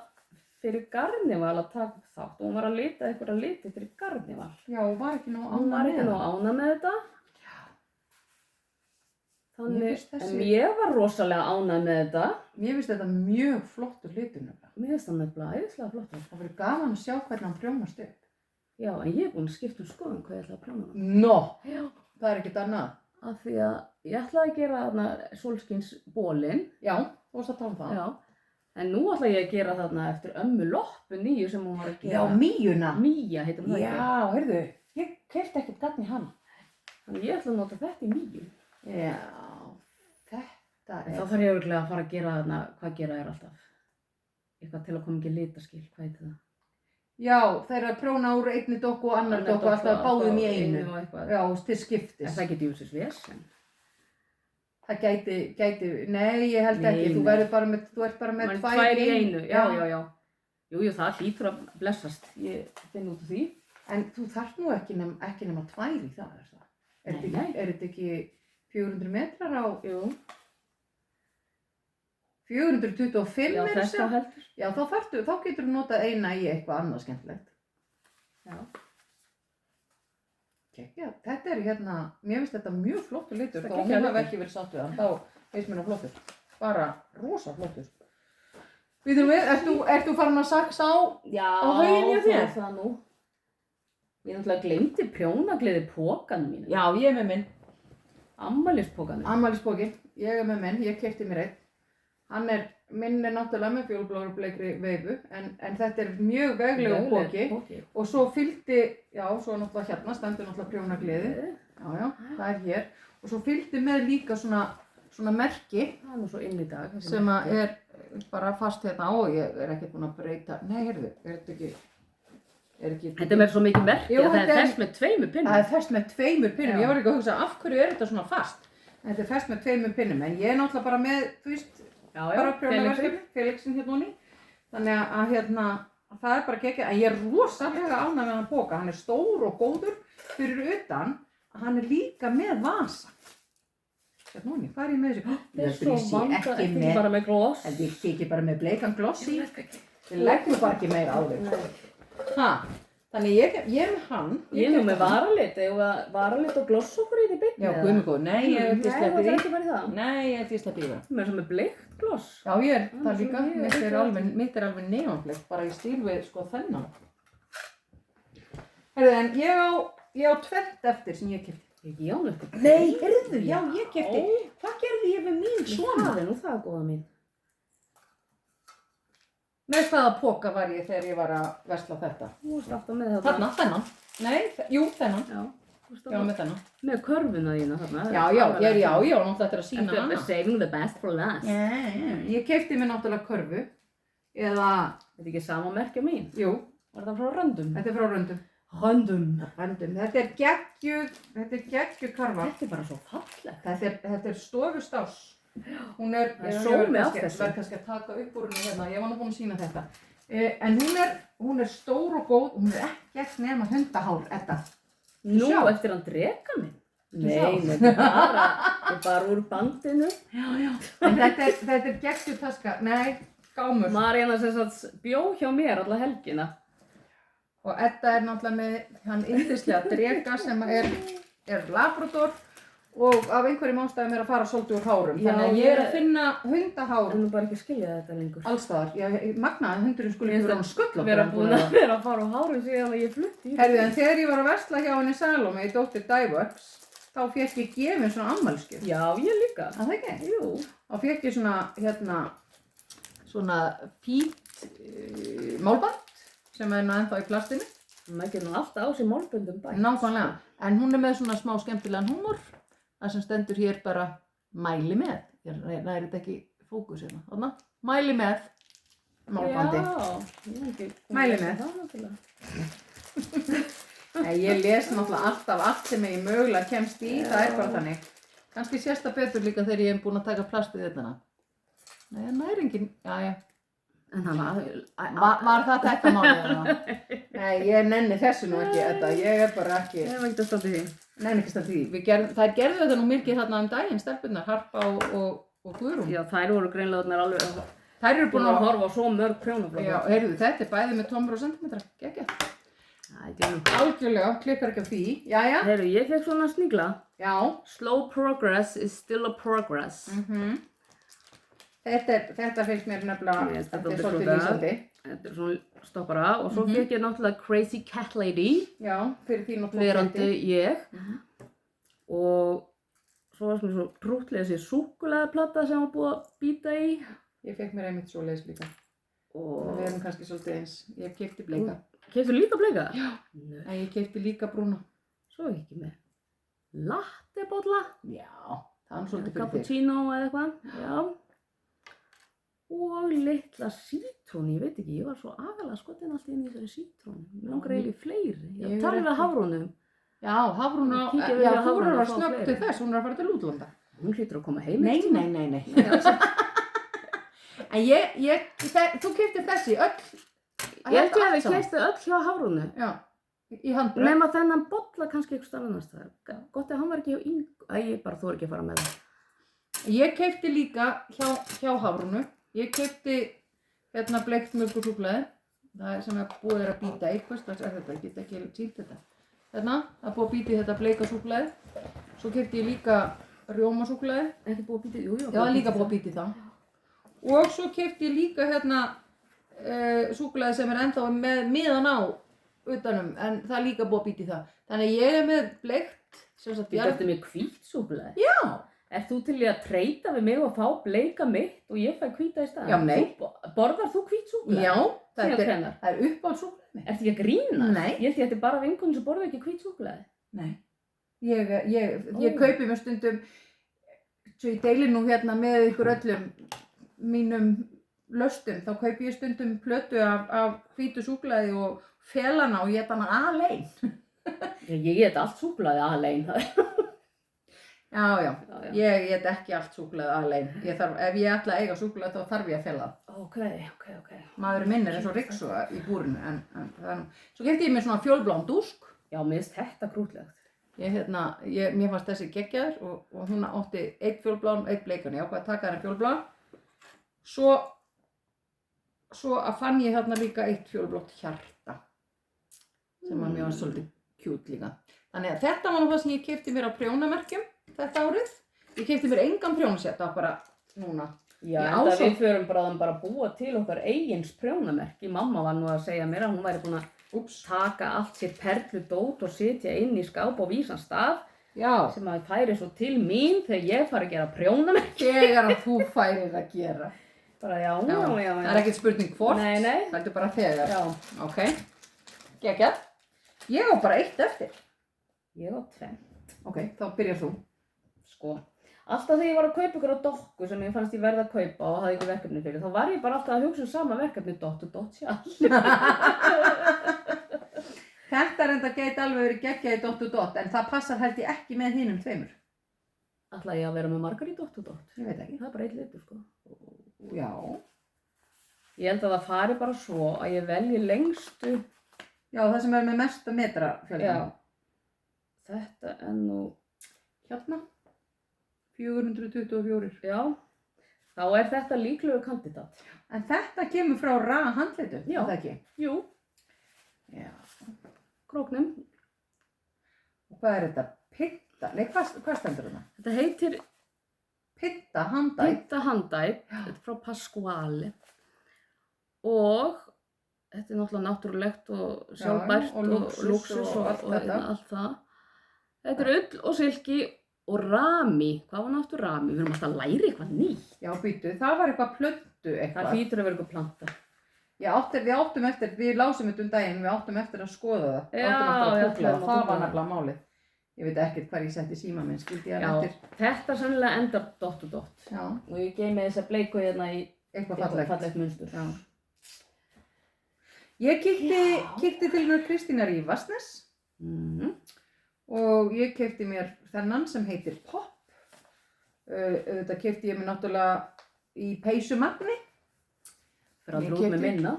fyrir Garnival að taka upp þátt og hún var að lita einhverja liti fyrir Garnival. Já, var ekki nóg Hún var ánægð ekki með nóg það. ánægð með þetta. Mér Þannig, finnst þessi- en ég var rosalega ánægð með þetta. Mér finnst þetta mjög flottur litur nefnilega. Mér finnst það nefnilega æðislega flottur. Það verður gaman að sjá hvernig hann prjónast upp. Já, en ég er búin að skipta skoðun hvað ég ætla að prjóna hana. Nó, Já. það er ekkert annað. Af því að ég ætlaði að gera þarna sólskinsbólinn. Já, þú varst að tala um það. Já. En nú ætla ég að gera þarna eftir ömmu Loppu nýju sem hún var að Já, gera. Míuna. Mía heitir hún það ekki. Já, heyrðu, ég keypti ekkert gagn í hann. Þannig ég ætla að nota þetta í Míu. Já, þetta En þá þarf ég örugglega að fara að gera þarna, hvað gera er alltaf? Eitthvað til að koma ekki litaskil, hvað heitir það? Já, þeir eru að prjóna úr einni dokku og annar dokku, alltaf báðum í einu. og eitthvað. Já, til En skiptis. það geti úr sér vesen. Það gæti, nei, ég held Nei, ekki. Þú nei. ert bara með Man tvær í einu. Já. Jú, það hlýtur að blessast. Ég finn út af því. En þú þarft nú ekki nema tvær í það, er það? Nei. Er þetta ekki 400 metrar á Jú. 425 Já, er þess þá heldur. Já, þá getur þú notað eina í eitthvað annað skemmtilegt. Já. Já, þetta er mér finnst þetta mjög flottur litur. Það Þó geggjaður hún hafi litur. ekki verið sátt við hann, þá finnst mér nú flottur. Bara rosa flottur. Ert þú farin að saksa á? Já, Á hauginn hjá þér? það nú. Ég náttúrulega gleymdi prjónagleði pókanum mínu. Já, ég er með minn. Ammælispókanum. Ammælispókin. Ég er með minn, ég keypti mér einn. minn er náttúrulega með fjólubláu og bleikri veifu, en þetta er mjög veglegu poki. Og svo fylgdi, já, svo náttúrulega hérna stendur náttúrulega prjónagleði. Já, það er hér. Og svo fylgdi með líka svona merki. Það er nú svo inn í dag. Sem er bara fast hérna og ég er ekki búin að breyta. Nei, heyrðu, er þetta ekki... Þetta er með svo mikið merki að það er fest með 2 pinnum. Það er fest með 2 pinnum. Ég var ekki að hugsa af hverju er þetta svona fast. Þetta er fest með 2 pinnum, en ég er náttúrulega bara með, þú veist, bara prjónaverkefni, Felixin hérna honni. Þannig að hérna, það er bara geggjað, en ég er rosalega ánægð með hann poka. Hann er stór og góður fyrir utan, hann er líka með vasa. Hérna honni, hvað er ég með þessu? Það er svo vandað, ekki bara með gloss. Ég ekki bara með bleikan gloss í. Ég leggur bara ekki meira á þig. Þannig ég er með hann. Ég er nú með varalit, eða varalit og gloss okkur í beinni. Já, guð mig góð, nei, ég held ég sleppi því. Nei, það er ekki bara í það. Nei, ég held ég sleppi því það. Mér er svo með bleikt gloss. Já, ég er það líka. Mitt er alveg neonbleikt, bara í stíl við sko þennan. Heyrðu, en ég á 2 eftir sem ég keypti. Ég á neftir. Nei, heyrðu, já, ég keypti. Hvað gerði ég með mín svona? Það er nú það, góða mín. Með hvaða poka var ég þegar ég var að versla þetta? Þú varst alltaf með þetta. Þennan. Nei, jú, þennan. Já. Já, með þennan. Með körfuna þína þarna. Já, náttúrulega þetta er að sína hana. Saving the best for last. Ég keypti mér náttúrulega körfu. Eða... Þetta er ekki sama merkja mín? Jú. Var það frá Röndum? Þetta er frá Röndum. Röndum. Þetta er geggjuð karfa. Þetta er bara svo fallegt. Þetta er stofustás. Hún er, sómi af þessu. Verð kannski að taka upp úr henni hérna, ég var nú búin að sýna þetta. En hún er stór og góð, hún er ekkert nema hundahár, Edda. Nú, eftir hann dreka minn? Nei, þetta er bara úr bandinu. Já. En þetta er geggjuð taska, nei, gámur. Maríanna sem sagt bjó hjá mér alla helgina. Og Edda er náttúrulega með hann yndislega dreka sem er labrador. Og af einhverjum ástæðum er að fara svolítið úr hárum. Þannig að ég er að finna hundahár. En nú bara ekki skilja þetta lengur. Allstaðar. Magnaði hundurinn skulle ekki vera án sköll. Vera búin að vera að fara úr hárum síðan að ég flutti. Herðu, en þegar ég var að versla hjá henni Salome í Dr. Dyeworks, þá fékk ég gefin svona afmælisgjöf. Já, ég líka. Það ekki? Jú. Þá fékk ég svona fít málband sem er nú ennþá í plastinu. Maður getur nú alltaf á sig málböndum bætt. Nákvæmlega. En hún er með svona smá skemmtilegan húmor. Það sem stendur hér bara mæli með. Það er þetta ekki fókus hérna. Þarna, mæli með málbandi. Já, mæli með. Ég les náttúrulega alltaf allt sem ég mögulega kemst í. Það er bara þannig. Kannski sést það betur líka þegar ég hef búin að taka plastið þetta. Nei, næringin, já. En hann var þetta málið? Nei, ég nenni þessu nú ekki, Edda. Ég er bara ekki... Ég hef ekki að standa því. Nenni ekki að standa því. Þær gerðu þetta nú mikið þarna daginn, stelpurnar, Harpa og Guðrún. Já, þær voru greinlega alveg... Þær eru búin að horfa á svo mörg prjónaflokka. Já, heyrðu, þetta er bæði með tómur og sentimetra. Geggjað. Algjörlega, klikkar ekki á því. Jæja. Heyrðu, ég fekk svona snigla. Já. Slow progress is still a progress. Þetta finnst mér nefnilega, þetta er svolítið lýsandi. Þetta er svona stoppara og svo fekk ég náttúrulega Crazy Cat Lady. Já, fyrir því náttúrulega. Verandi ég. Og svo var svona svo prúttlega þessi súkkulaðiplata sem var búið að bíta í. Ég fekk mér einmitt svoleiðis líka. Og við erum kannski svolítið eins. Ég keypti bleika. Keyptu líka bleika? Já. Nei, ég keypti líka brúna. Svo ekki með lattebolla. Já, það er svolítið fyrir þig. Cappuccino eða eitthvað. Já. Og litla sítrón, ég veit ekki, ég var svo agalega skotin alltaf inn í þessari sítrón. Mér langar eiginlega fleiri. Ég tala við Hafrúnu. Já, Hafrún er að snöggt til þess, hún er að fara til útlanda. Hún hlýtur að koma heim. Nei. En þú keyptir þessi öll. Ég held ég að við keypti öll hjá Hafrúnu. Já, í handbröð. Nema þennan bolla kannski eitthvað starf annars það. Gott að hann var ekki hjá Ingu. Ég bara þori ekki að fara með það. Ég keypti líka hjá Hafrúnu. Ég keypti hérna bleikt mjólkursúkkulaði. Það sem er búið að býta í. Hvers slags er þetta? Ég get ekki sýnt þetta. Hérna, það er búið að býta í þetta bleika súkkulaði. Svo keypti ég líka rjómasúkkulaði. Ekki búið að býta í? Jú. Já, það er líka búið að býta í það. Og svo keypti ég líka hérna súkkulaði sem er ennþá með miðan á utanum. En það er líka búið að býta í það. Þannig ég er með bleikt. Þú keypti með hvítt súkkulaði? Já. Ert þú til í að treyta við mig og fá bleika mitt og ég fæ hvíta í staðinn? Já, nei. Borðar þú hvít súkkulaði? Já, Síðan hvenær? það er uppáhaldssúkkulaði mitt. Ertu ekki að grínast? Nei. Ég held ég ætti bara vinkonur sem borða ekki hvít súkkulaði. Nei. Ég kaupi mér stundum, svo ég deili nú hérna með ykkur öllum mínum löstum, þá kaupi ég stundum plötu af hvítu súkkulaði og fel hana og ég hana alein. Ég get allt súkkulaði alein. Já. Ég get ekki allt súkkulaði alein. Ef ég ætla að eiga súkkulaði þá þarf ég að fela það. Ok. Maðurinn minn er eins og ryksuga í búrinu en það er nú. Svo keypti ég mér svona fjólblán dúsk. Já, mér finnst þetta krútlegt. Mér fannst þessi geggjaður og hún átti einn fjólblán, einn bleikan. Ég ákvað að taka henni fjólblán. Svo að fann ég hérna líka eitt fjólblátt hjarta sem að mér var svolítið kjút líka. Þannig að þetta var nú það sem ég keypti mér á prjónamerkjum þetta árið. Ég keypti mér engan prjónsett, það var bara núna. Já, en það við förum bara að búa til okkar eigins prjónamerki. Mamma var nú að segja mér að hún væri búin að taka allt sitt perludót og setja inn í skáp á vísan stað. Já. Sem að færi svo til mín þegar ég fari að gera prjónamerki. Þegar að þú færir að gera. Bara já. Það er ekkert spurning hvort. Nei. Það er bara þegar. Já. Ok. Geggjað. Ég á bara eitt eftir. Ég á 2. Ok, þá byrjar þú. Sko, alltaf þegar ég var að kaupa ykkur á dokku sem ég fannst ég verða að kaupa og hafði ekki verkefni fyrir, þá var ég bara alltaf að hugsa sama verkefni dott og dott sjálf. Þetta reynda gæti alveg verið geggjað í dott og dott, en það passar held ég ekki með hinum 2. Ætla ég að vera með margar í dott og dott? Ég veit ekki. Það er bara 1 litur, sko. Já. Ég held að það fari bara svo að ég velji lengstu. Já, það sem er með mesta metrafjöldan. Já. Þetta er nú... Hérna. 424. Já. Þá er þetta líklegur kandidat. En þetta kemur frá handleitu, Já. er það ekki? Jú. Já. Króknum. Og hvað er þetta? Pitta? Nei, hvað stendur þetta? Þetta heitir Pitta handætt. Pitta handætt. Þetta er frá Pasquale. Og þetta er náttúrulega náttúrulegt og sjálfbært og lúxus og allt það. Þetta er ull og silki og rami. Hvað var náttúr rami? Við erum alltaf að læra eitthvað nýtt. Já, býtu, það var eitthvað plöntu eitthvað. Það hlýtur að vera eitthvað planta. Við lásum þetta daginn, við áttum eftir að skoða það. Já, það var nefnilega málið. Ég veit ekkert hvar ég setti síma minn, skildi ég að eftir. Þetta sennilega endar dott og dott. Já. Og ég geymi þessa bleiku hérna í eitthvað fallegt munstur. Já. Ég kíkti til mér Kristínar í Vatnsnes. Og ég keypti mér þennan sem heitir Pop. Þetta keypti ég mér náttúrulega í peysumagni. Fyrir að drúð með minna.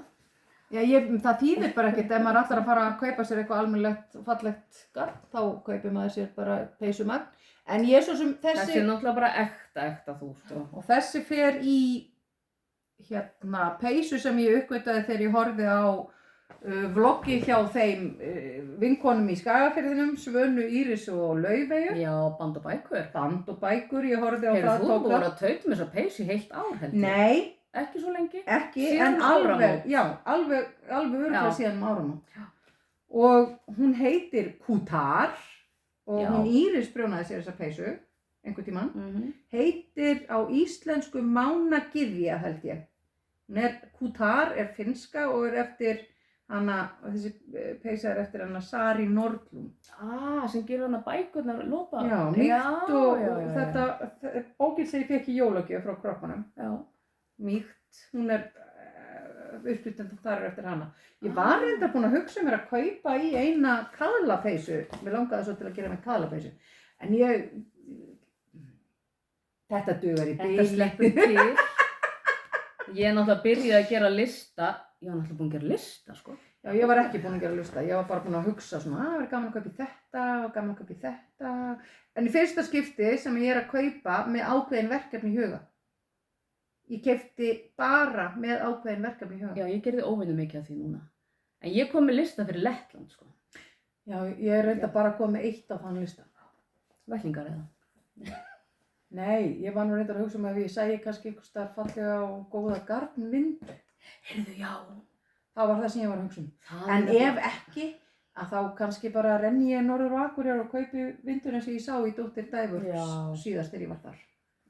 Já, það þýðir bara ekkert ef maður ætlar að fara að kaupa sér eitthvað almennilegt fallegt garn, þá kaupir maður sér bara peysumagn. En ég svo sem þessi er náttúrulega bara ekta þú, sko. Og þessi fer í peysu sem ég uppgötaði þegar ég horfði á vloggi hjá þeim vinkonum í Skagafirðinum, Svönu, Íris og Laufeyju. Já, Band og bækur. Band og bækur, ég horfði á það. Hefur þú búin að tauta með þessa peysu í heilt ár, heldur? Nei. Ekki svo lengi? Ekki, en alveg örgulega síðan áramót. Og hún heitir Kutar og hún Íris prjónaði sér þessa peysu einhvern tímann. Heitir á íslensku Mánagyðja held ég. Kutar er finnska og er eftir hana, þessi peysa er eftir hana Sari Nordlund. Sem gerur hana bækurnar lópa. Já, mýkt og þetta bókin sem ég fekk í jólagjöf frá kroppanum. Já. Mýkt, hún er uppbytend þar eftir hana. Ég var reyndar búin að hugsa mér að kaupa í eina kaðlapeysu. Mér langaði svo til að gera með kaðlapeysu. En þetta dugar í bíl. Þetta sleppur til. Ég er náttúrulega byrjaði að gera lista. Ég var náttúrulega búin að gera lista, sko. Já, ég var ekki búin að gera lista. Ég var bara búin að hugsa svona, það verður gaman að kaupa í þetta og gaman að kaupa í þetta. En í fyrsta skipti sem ég er að kaupa með ákveðin verkefni í huga. Ég keypti bara með ákveðin verkefni í huga. Já, ég gerði óvinnu mikið af því núna. En ég kom með lista fyrir Lettland, sko. Já, ég reynda bara að koma með eitt á þann lista. Vettlingar eða? Nei, ég var nú reyndar að hugsa ef ég sæi kannski einhvers staðar fallega og góða garnvindu. Heyrðu, já. Það var það sem ég var að hugsa. En ef ekki, að þá kannski bara renni ég norður á Akureyrar og kaupi vindurinn sem ég sá í Dóttir Dæfur Já. síðast þegar ég var þar.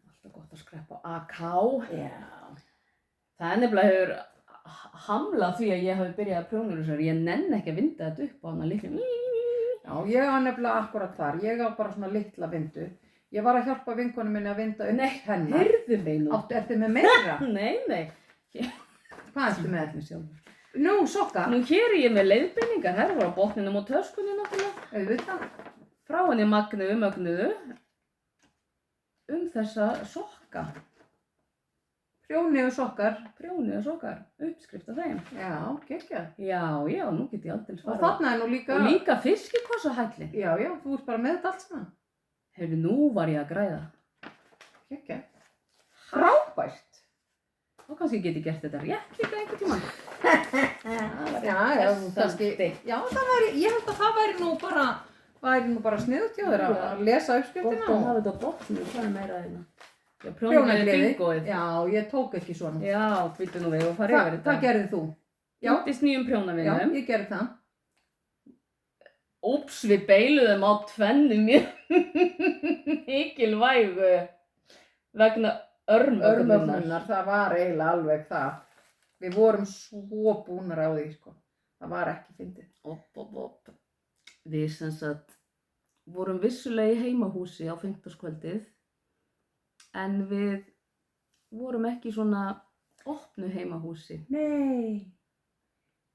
Alltaf gott að skreppa á AK. Já. Það er nefnilega hefur hamlað því að ég hafi byrjað að prjóna þessar. Ég nenni ekki að vinda þetta upp á hana litlu. Já, ég á nefnilega akkurat þar. Ég á bara svona litla vindu. Ég var að hjálpa vinkonu minni að vinda upp hennar. Heyrðu mig nú. Ertu með meira? Nei. Hvað ertu með? Allir sjálfur. Nú, sokka. Nú hér er ég með leiðbeiningar. Her voru á botninum og töskunni náttúrulega. Auðvitað. Frá henni Mögnuðu þessa sokka. Prjóni og sokkar. Prjóni og sokkar. Uppskrift af þeim. Já, geggjað. Já, nú get ég aldrei Og svarað. þarna er nú líka... Og líka fiskikossahælli. Já, þú ert bara með þetta allt saman. Heyrðu, nú var ég að græða. Geggjað. Frábært. Þá kannski get ég gert þetta rétt líka einhvern tímann. Já, kannski. Já, ég held að það væri nú bara sniðugt hjá þér að lesa uppskriftina. Gott að hafa þetta á botninu, hvað er meira þeirna? Já, Prjónagleði. bingoið. Já, ég tók ekki svona. Já, býttu nú við og farið yfir þetta. Hvað gerðið þú? Já. Kynntist nýjum Já, prjónavinum. ég gerði það. Úps, við beiluðum á tvennu mjög mikilvægu vegna örmögnunar. Það var eiginlega alveg það. Við vorum svo búnar á því, sko. Það var ekki fyndið. Opp. Við sem sagt vorum vissulega í heimahúsi á fimmtudagskvöldið, en við vorum ekki í svona opnu heimahúsi. Nei.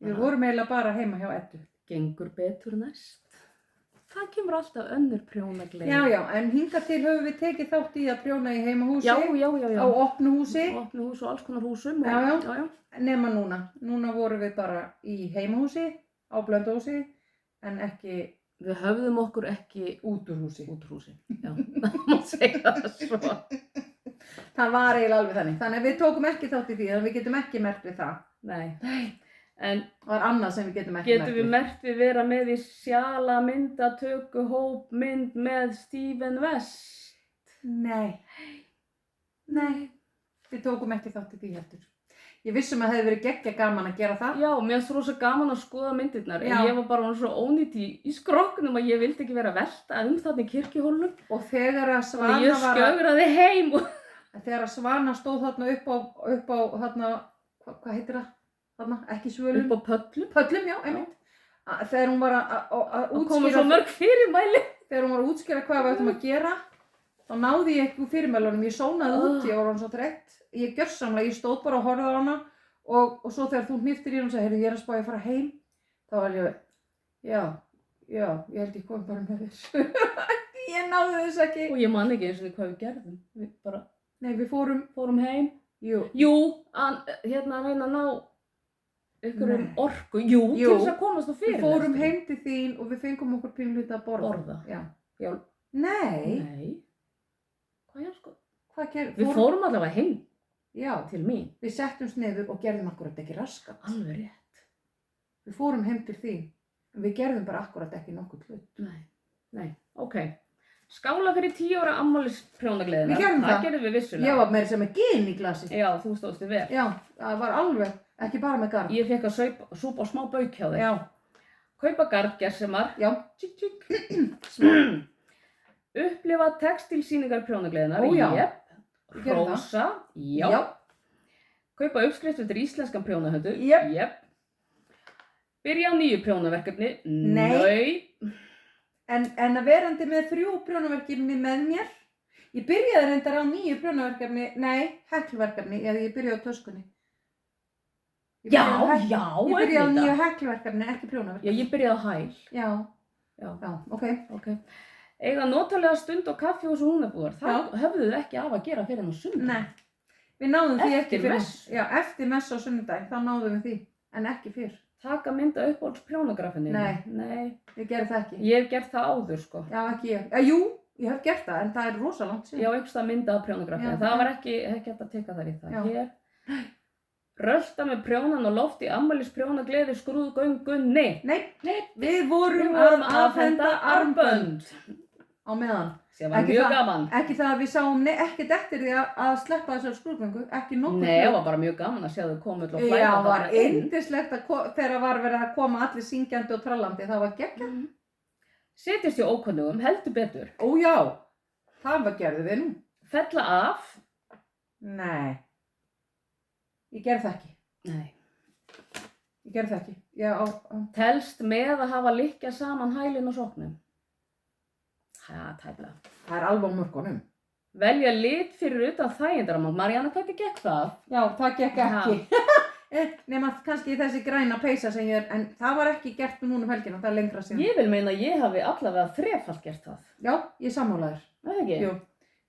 Við vorum eiginlega bara heima hjá Eddu. Gengur betur næst. Það kemur alltaf önnur prjónagleði. Já, en hingað til höfum við tekið þátt í að prjóna í heimahúsi. Já. Á opnu húsi. Opnu hús og alls konar húsum. Já. Nema núna. Núna vorum við bara í heimahúsi, á Blönduósi, en ekki Við höfðum okkur ekki út úr húsi. Já, það má segja það svo. Það var eiginlega alveg þannig. Þannig að við tókum ekki þátt í því, þannig að við getum ekki merkt við það. Nei. En það var annað sem við getum ekki merkt getum við merkt við vera með í sjala myndatöku hópmynd með Steven West? Nei. Við tókum ekki þátt í því heldur. Ég vissum að það hefði verið geggja gaman að gera það. Já, mér finnst rosa gaman að skoða myndirnar. Já. En ég var bara svo ónýtt í skrokknum að ég vildi ekki vera að velta þarna í kirkjuhólnum. Og þegar að Svana ég skjögraði heim. Þegar að Svana stóð þarna upp á þarna, hvað heitir það? Þarna, ekki svölum. Upp á pöllum. Pöllum, já, einmitt. Þegar hún var að útskýra. Koma svo mörg fyrirmæli. Þegar hún var að útskýra hvað við ættum að gera, þá náði ég ekki úr fyrirmælunum. Ég sónaði út, ég var hann svo þreytt. Ég gjörsamlega, ég stóð bara og horfði á hana og svo þegar þú hníftir í hún og sagði, heyrðu, ég er að spá að fara heim, þá var ég, já, ég held ég kom bara með þér. Ég náði þess ekki. Og ég man ekki eins og hvað við gerðum. Við bara... Nei, við fórum heim. Jú, að reyna að ná einhverjum orku. Jú, til þess að komast á fyrir. Við fórum heim til þín og við fengum okkur pínluta að borða. Já. Nei. Hvað er sko? Hvað gerðum? Við fórum allavega heim. Já, til mín. Við settumst niður og gerðum akkurat ekki raskat. Alveg rétt. Við fórum heim til þín. Við gerðum bara akkurat ekki nokkuð hlut. Nei, ok. Skála fyrir 10 ára afmælis prjónagleðina. Við gerðum það. Það gerðum við vissulega. Ég var meira sem með gin í glasi. Já, þú stóðst þig vel. Já, það var alveg, ekki bara með garð. Ég fekk að súpa á smá bauk hjá þig. Já. Kaupa garðgersemar. Já. Upplifa textílsýningar prjónagleðinar. Ó, já. Jep. Hrósa. Já. Kaupa uppskrift eftir íslenskan prjónahöndu. Jep. Byrja á nýju prjónaverkefni. Nei. En að verandi með 3 prjónaverkefni með mér, ég byrjaði reyndar á nýju prjónaverkefni, heklverkefni, eða ég byrjaði á töskunni. Ég byrjaði á nýju heklverkefni, ekki prjónaverkefni. Já, ég byrjaði á hæl. Já, ok. Eiga notalega stund og kaffihús og húnabúðar. Það höfðu þið ekki af að gera fyrir enn á sunnudag. Nei, við náðum því ekki fyrir messu. Já, eftir messu á sunnudag, þá náðum við því, en ekki fyrr. Taka mynda uppáhalds prjónagrafinni. Nei, ég gerði það ekki. Ég hef gert það áður, sko. Já, ekki ég. Jú, ég hef gert það, en það er rosa langt síðan. Já, einhverstað mynda af prjónagrafinni. Það var ekki hægt að teka það í það. Hér. Rölta með prjónan og loft í afmælis prjónagleði skrúðgöngunni. Nei, við vorum að afhenda armbönd. á meðan. Sem var Ekki mjög það- gaman. Ekki það að við sáum ekkert eftir því að sleppa þessar skrúðgöngu, ekki nokkuð. Nei, það var bara mjög gaman að sjá þau koma öll og flæða Já, var þarna inn. yndislegt þegar var verið að koma allir syngjandi og trallandi, það var geggjað. Setjast í ókunnugum, heldur betur. Ó já, það var gerðu við nú. Fella af. Nei, ég gerði það ekki. Nei. Ég gerði það ekki. Telst með að hafa lykkjað saman hælinn og sóknum. Ha, tæplega. Það er alveg á mörkunum. Velja lit fyrir utan þægindaramál. Maríanna, hvernig gekk það? Já, það gekk ekki. Nema kannski þessi græna peysa sem ég en það var ekki gert núna helgina, það er lengra síðan. Ég vil meina að ég hafi allavega þrefalt gert það. Já, ég sammálaður. Það ekki? Jú,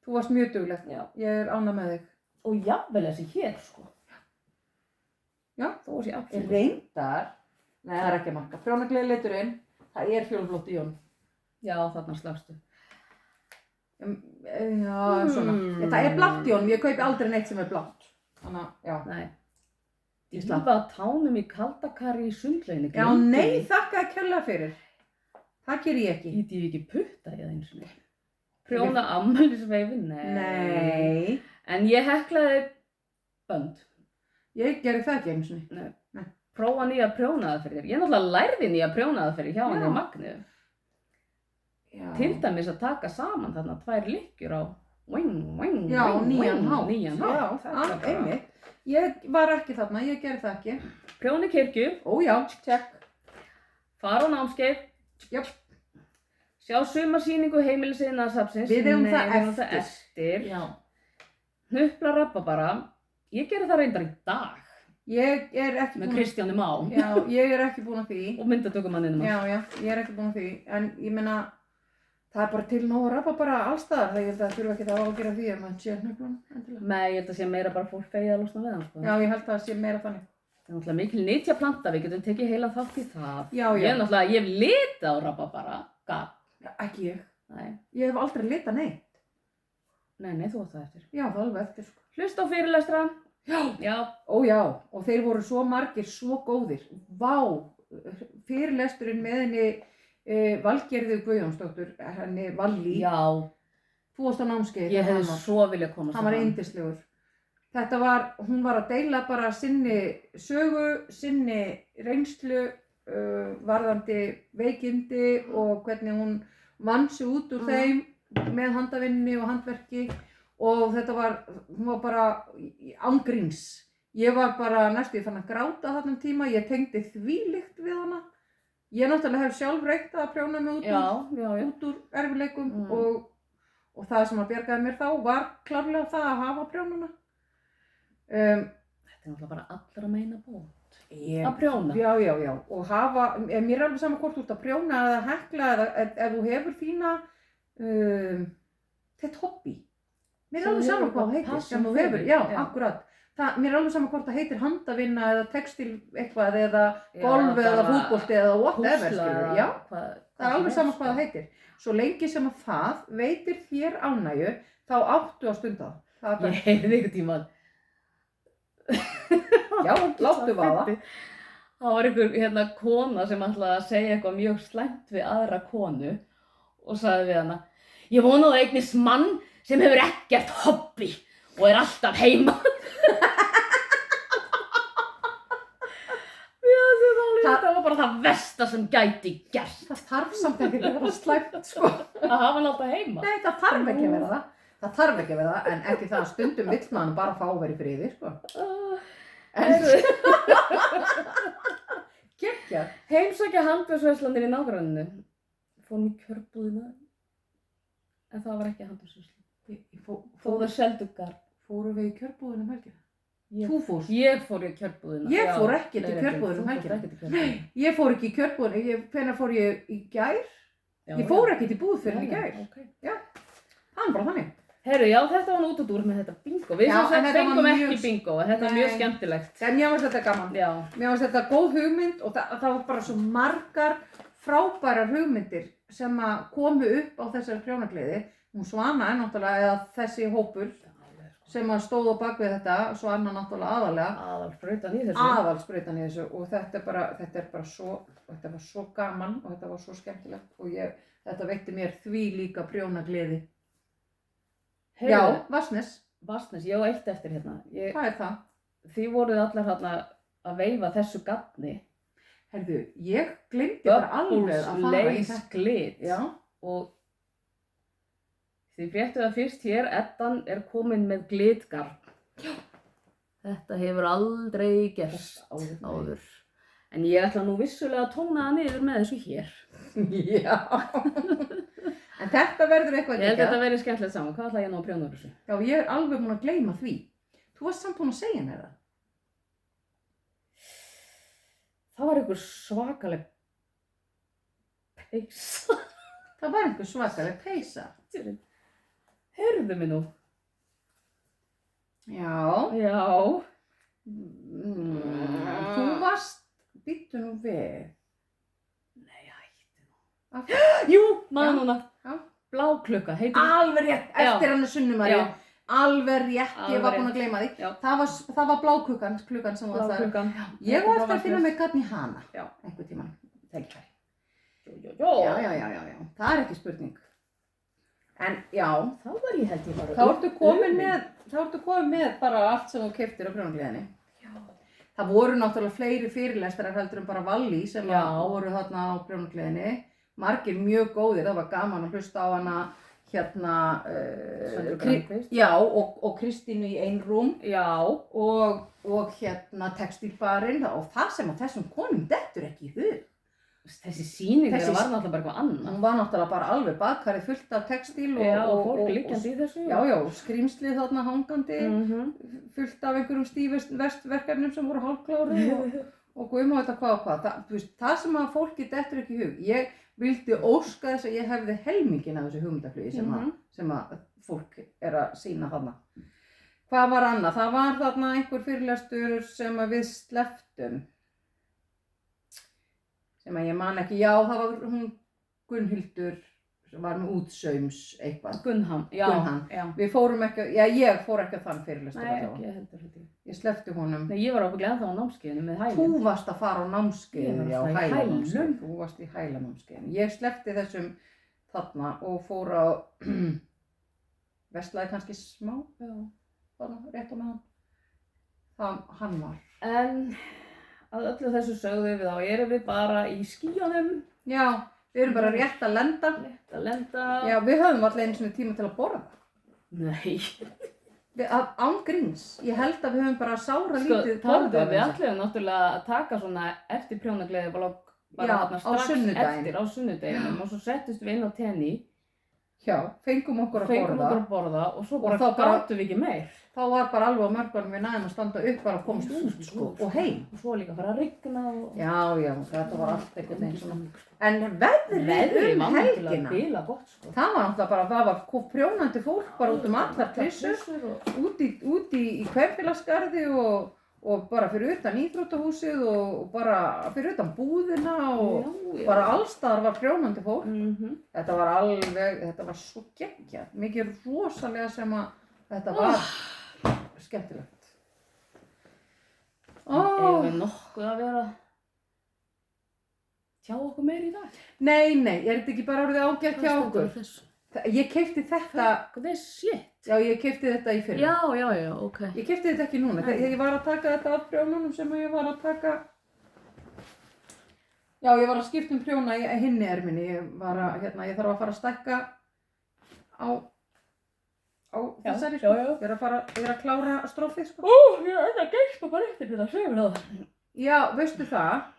þú varst mjög duglegt. Já. Ég er ánægð með þig. Og jafnvel þessi hér, sko. Já. Þó var ég absolutt. Reyndar, nei það er ekki að marka. Prjónagleði liturinn, það er fjólublátt í honum. Já, þarna slagstu. Já, svona. Það er blátt í honum, ég kaupi aldrei neitt sem er blátt. Þannig að, já. Nei. Ég Ég slapp. var tánum í kaldakari í sundlauginni. Já, nei, þakka kærlega fyrir. Það ger ég ekki. Íti ég ekki putta í það eins og neitt. Prjóna ammælisveifin? Nei. En ég heklaði bönd. Ég gerði það ekki eins og neitt. Prófa nýja prjónaðaferðir. Ég náttúrulega lærði nýja prjónaðaferðir hjá henni Magnu. Já. Til dæmis að taka saman þarna 2 lykkjur á wing, Já, nýjan hátt. Nýjan Já, hátt. einmitt. Ég var ekki þarna, ég gerði það ekki. Prjóni kirkju, Ó já, check. fara á námskeið, Jöp. sjá sumarsýningu heimilisiðnaðarsafnsins. Við eigum Nei, það við eigum það eftir. eftir. Já. Hnupla rabarbara. Ég gerði það reyndar í dag Ég er ekki með búin Kristjáni Má Já, ég er ekki búin að því. og myndatökumanninum. Já, ég er ekki búin að því. En ég meina, það er bara til nóg að rappa bara allstaðar. Það ég held að það þurfa ekki að ágera því að maður sé hnöflun endilega. Nei, ég held að sé meira bara fólk fegið að losna við hann, sko. Já, ég held að það sé meira þannig. Það er náttúrulega mikil nytjaplanta, við getum tekið heilan þátt í það. Já, já. Ég er náttúrulega, ég hef litað á rabarbara. Gat. Já, ekki ég. Nei, Ég hef aldrei litað neitt. nei, þú átt það eftir. Já, það er alveg eftir, sko. Hlusta á fyrirlestra. Já. Já, Ó já, og þeir voru svo margir, svo góðir. Vá, fyrirlesturinn með henni Valgerði Guðjónsdóttur, henni Vallý. já, Þú varst á námskeið. ég þegar hefði hann var. svo viljað komast Hann var yndislegur. Þetta var, hún var að deila bara sinni sögu, sinni reynslu, varðandi veikindi og hvernig hún vann sig út úr þeim með handavinni og handverki og þetta var, hún var bara ángríns. Ég var bara næstu, ég fann að gráta þarna tíma, ég tengdi þvílíkt við hana. Ég náttúrulega hef sjálf reynt að prjóna mig út úr erfileikum og það sem að bjargaði mér þá var klárlega það að hafa prjónuna. Þetta er náttúrulega bara allra meina bót. Að prjóna. Já, og hafa, mér er alveg sama hvort þú ert að prjóna eða hekla eða ef þú hefur þína, þetta hobby. Mér er alveg sama hvað það heitir sem þú hefur, já, akkurat. Mér er alveg sama hvort það heitir handavinna eða textil eitthvað eða golf eða fútbolti eða whatever, skilur, já. Það er alveg sama hvað það heitir. Svo lengi sem að það veitir þér ánægju, þá áttu að stunda það. Ég heyrði ykkur tíma. Já, láttu vaða. Það var einhver kona sem ætlaði að segja eitthvað mjög slæmt við aðra konu og sagði við hana: ég vona að það eignist mann sem hefur ekkert hobby og er alltaf heima. Það var bara það versta sem gæti gert. Það þarf samt ekki að vera slæmt, sko. Að hafa hann alltaf heima. Nei, það þarf ekki að vera það. Það þarf ekki að vera það, en ekki það að stundum vill maður bara fá að vera í friði, sko. Geggjað. Heimsækja handverksverslanir í nágranninu. Fórum í kjörbúðina, en það var ekki handverksverslan. Fóðu Seldugar. Fórum við í kjörbúðina helgina? Þú fórst? Ég fór í kjörbúðina. Ég fór ekki til kjörbúðina helgina. Nei, ég fór ekki í kjörbúðina. Hvenær fór ég í gær? Ég fór ekki til búð fyrir í gær. Já, það var bara þannig. Herru, já, þetta var nú út og úr með þetta bingo. Við sem sagt fengum ekki bingo, en þetta var mjög skemmtilegt. En mér fannst þetta gaman. Já. Mér fannst þetta góð hugmynd og það var bara svo margar frábærar hugmyndir sem að komu upp á þessari prjónagleði. Hún Svana er náttúrulega, eða þessi hópur sem að stóð á bak við þetta, Svana náttúrulega aðalega. Aðalsprautan í þessu. Aðalsprautan í þessu og þetta var svo gaman og þetta var svo skemmtilegt og Þetta veitti mér því líka prjónagleði. Já, Heyrðu, Vatnsnes, Vatnsnes, ég á eitt eftir hérna. hvað er það? Þið voruð allar hérna að veifa þessu gatni. Herðu, ég glemdi bara alveg að fara í Lace þetta. Glit. Já, Og þið fréttuð að fyrst hér, Eddan er komin með glitgarn. Þetta hefur aldrei gerst áður. En ég ætla nú vissulega að tóna það niður með þessu hér. já. En þetta verður eitthvað Ég held að geggjað. þetta verið skemmtilegt saman. Hvað ætla ég nú að prjóna úr þessu? Já, ég er alveg búin að gleyma því. Þú varst samt búin að segja mér það. Það var einhver svakaleg peysa. Það var einhver svakaleg peysa. Heyrðu mig nú. Já. Já. Þú varst, býttu nú við. Nei, hætti nú. Af- Jú, maður Já. núna. Já. Bláklukka, heitir hún. Alveg rétt, eftir hann Sunnumari. Já. Alveg rétt, ég Alveg var búin rétt. að gleyma því. Já. Það var klukkan sem var það. Bláklukkan. Ég var eftir að finna mig gatn í hana. Já. Einhvern tímann. Tækifæri. Já. Já. Það er ekki spurning. En já, Þá var ég held ég bara. þá ertu komin með bara allt sem þú keyptir á prjónagleðinni. Já. Það voru náttúrulega fleiri fyrirlestrar heldur en bara Vallý sem Já. voru þarna á prjónagleðinni. Margir mjög góðir, það var gaman að hlusta á hana hérna, Söndru Grænqvist. já, og Kristínu í Einrúm Já. og hérna textílbarinn og það sem að þessum konum dettur ekki í hug. Þessi sýning Þessi- þeirra var náttúrulega bara eitthvað annað. Hún var náttúrulega bara alveg baðkarið fullt af textíl Og fólk liggjandi í þessu. Já, skrýmslið þarna hangandi, fullt af einhverjum stífverkefnum sem voru hálfkláruð og guðum á þetta hvað og hvað. Það sem að fólki dettur ekki í hug. Ég vildi óska þess að ég hefði helminginn af þessu hugmyndaflugi sem að fólk er að sýna þarna. Hvað var annað? Það var þarna einhver fyrirlestur sem að við slepptum. Sem að ég man ekki, já það var hún Gunnhildur sem var með útsaums eitthvað. Gunnham. Já. Gunnham. Já. Við fórum ekki, já ég fór ekki að þann fyrirlestur Nei, allavega. ekki heldur held ég. Ég sleppti honum. Nei, ég var ábygglega ennþá á námskeiðinu með Þú hælinn. varst að fara á námskeiðinu, Ég já, var alltaf í hælanámskeiðinu. hælum. Þú varst í hælanámskeiðinu. Ég sleppti þessum þarna og fór á, verslaði kannski smá, þarna, rétt á meðan. Hann var. En að öllu þessu sögðu við þá erum við bara í skýjunum. Já, við erum bara rétt að lenda. Létt að lenda. Já, við höfum allir einu sinni tíma til að borða. Nei. Án gríns. Ég held að við höfum bara sára Sko, lítið taldu, við ætlum náttúrulega að taka svona eftir prjónagleði bara Já, þarna á strax sunnudaginn. eftir á sunnudeginum og svo settust við inn á tenni, Já, fengum okkur að fengum borða. okkur að borða og svo bara þá bara- gátum við ekki meir. Þá var bara alveg á mörgunum við næðum að standa upp bara að komast út sko og heim. Og svo líka að fara að rigna og... Já, þetta var allt einhvern veginn svona. En veðrið Veðrið var náttúrulega helgina, bila gott sko. það var náttúrulega bara, það var prjónandi fólk bara út allar trissur, og... úti í Hverfélagsgarði og bara fyrir utan íþróttahúsið og bara fyrir utan búðina og Já. bara allstaðar var prjónandi fólk. Mhm. Þetta var svo geggjað, mikið rosalega sem að þetta var skemmtilegt. Eigum við nokkuð að vera tjá okkur meir í dag? Nei, er þetta ekki bara orðið ágætt hjá okkur? Ég keypti þetta, Fuck this shit. já ég keypti þetta í fyrra. Já, ok. Ég keypti þetta ekki núna, Nei. þegar ég var að taka þetta af prjónunum sem ég var að taka. Já, ég var að skipta prjóna í hinni erminni, ég þarf að fara að stækka á þessari sko. Já. Ég er að klára strófið sko. Ég er að geispa bara eftir þetta, segir það. Já, veistu það,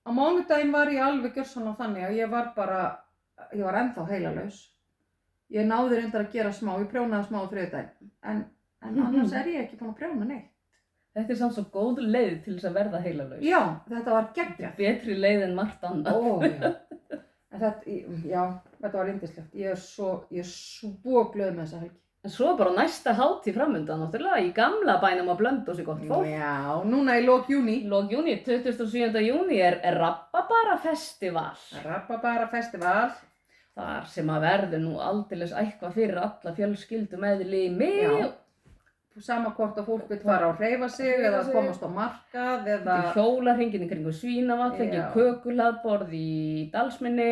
á mánudaginn var ég alveg gjörsamlega þannig að ég var ennþá heilalaus. Ég náði reyndar að gera smá, ég prjónaði smá á þriðjudaginn, en annars er ég ekki búin að prjóna neitt. Þetta er samt svo góð leið til þess að verða heilalaus. Já, þetta var geggjað. Betri leið en margt annað. Já. En þetta var yndislegt. Ég er svo glöð með þessa helgi. En svo er bara næsta hátíð framundan, náttúrulega, í gamla bænum að Blönduósi gott fólk. Já, núna í lok júní. Lok júní, 27. júní er Rababara festival. Rababara festival. Þar sem að verður nú aldeilis eitthvað fyrir alla fjölskyldu meðlimi. Já. Sama hvort að fólk vil fara að hreyfa sig eða komast á markað eða... Hjólarhringinn í kringum Svínavatn, fengið kökuhlaðborð í Dalsmynni.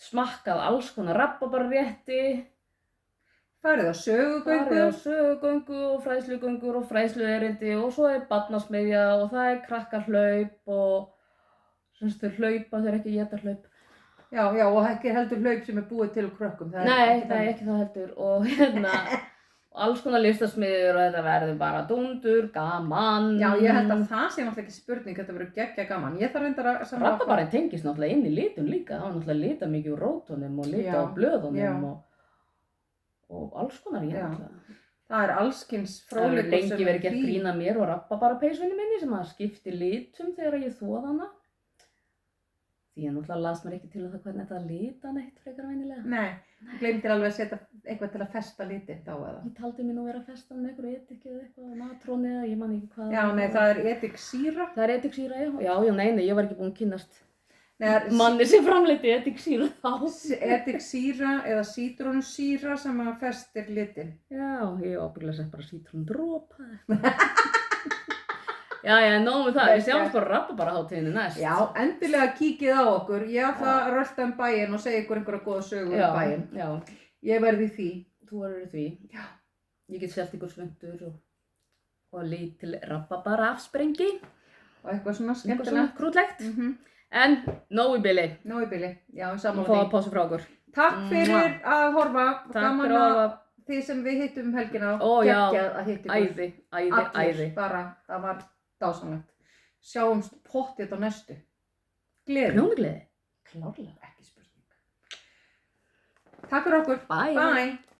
smakkað alls konar rabarbarrétti, Farið á sögugöngu. farið á sögugöngu og fræðslugöngur og fræðsluerindi og svo barnasmiðja og það krakkarhlaup og þau hlaupa, þau ekki étarhlaup. Já, og ekki heldur hlaup sem búið til úr krökkum. Nei, það ekki það heldur og alls konar listasmiður og þetta verður bara dundur, gaman. Já, ég held að það sé náttúrulega ekki spurning, þetta verður geggja gaman. Ég þarf reyndar að Rabarbarinn tengist náttúrulega inn í litum líka, það var náttúrulega lita mikið úr rótunum og lita á blöðunum og alls konar ég náttúrulega. Það allskyns Það hefur fróðleikur sem lengi verið gert grín að mér og rabarbarapeysunni minni sem að skipti litum þegar ég þvoði hana. Því ég náttúrulega las mér ekki til það hvernig þetta lita neitt frekar venjulega. Nei, þú gleymdir alveg að setja eitthvað til að festa litinn þá eða. Ég taldi mig nú vera að festa með einhverju edik eða eitthvað, natróni eða ég man ekki hvað. Já, nei, það ediksýra. Það ediksýra, já. Já, nei, ég var ekki búin að kynnast manni sem framleiddi ediksýra þá. Ediksýra eða sítrónusýra sem að festir litinn. Já, ég ábyggilega sett bara sítróndropa. Já, nóg með það, við sjáum bara rabarbarahátíðinni næst. Já, endilega kíkið á okkur. Ég ætla að rölta bæinn og segja ykkur einhverja góða sögu bæinn. Já, Ég verði því. þú verður því. Já. Ég get selt ykkur svuntur og lítil rabarbaraafsprengi. Og eitthvað svona Eitthvað svona skemmtilegt. krútlegt. Mhm. En nóg í bili. Nói bili. Já, Ég sammála fá að því. pásu frá okkur. Takk fyrir að horfa. Takk Gaman fyrir að að hafa. þið sem við hittum helgina. Ó, já. Geggjað að hitta ykkur. Æði. Allir, bara, það var dásamlegt. Sjáumst pottið á næstu. Gleði. Prjónugleði. Klárlega. Ekki spurning. Takk fyrir okkur. Bye. Bye.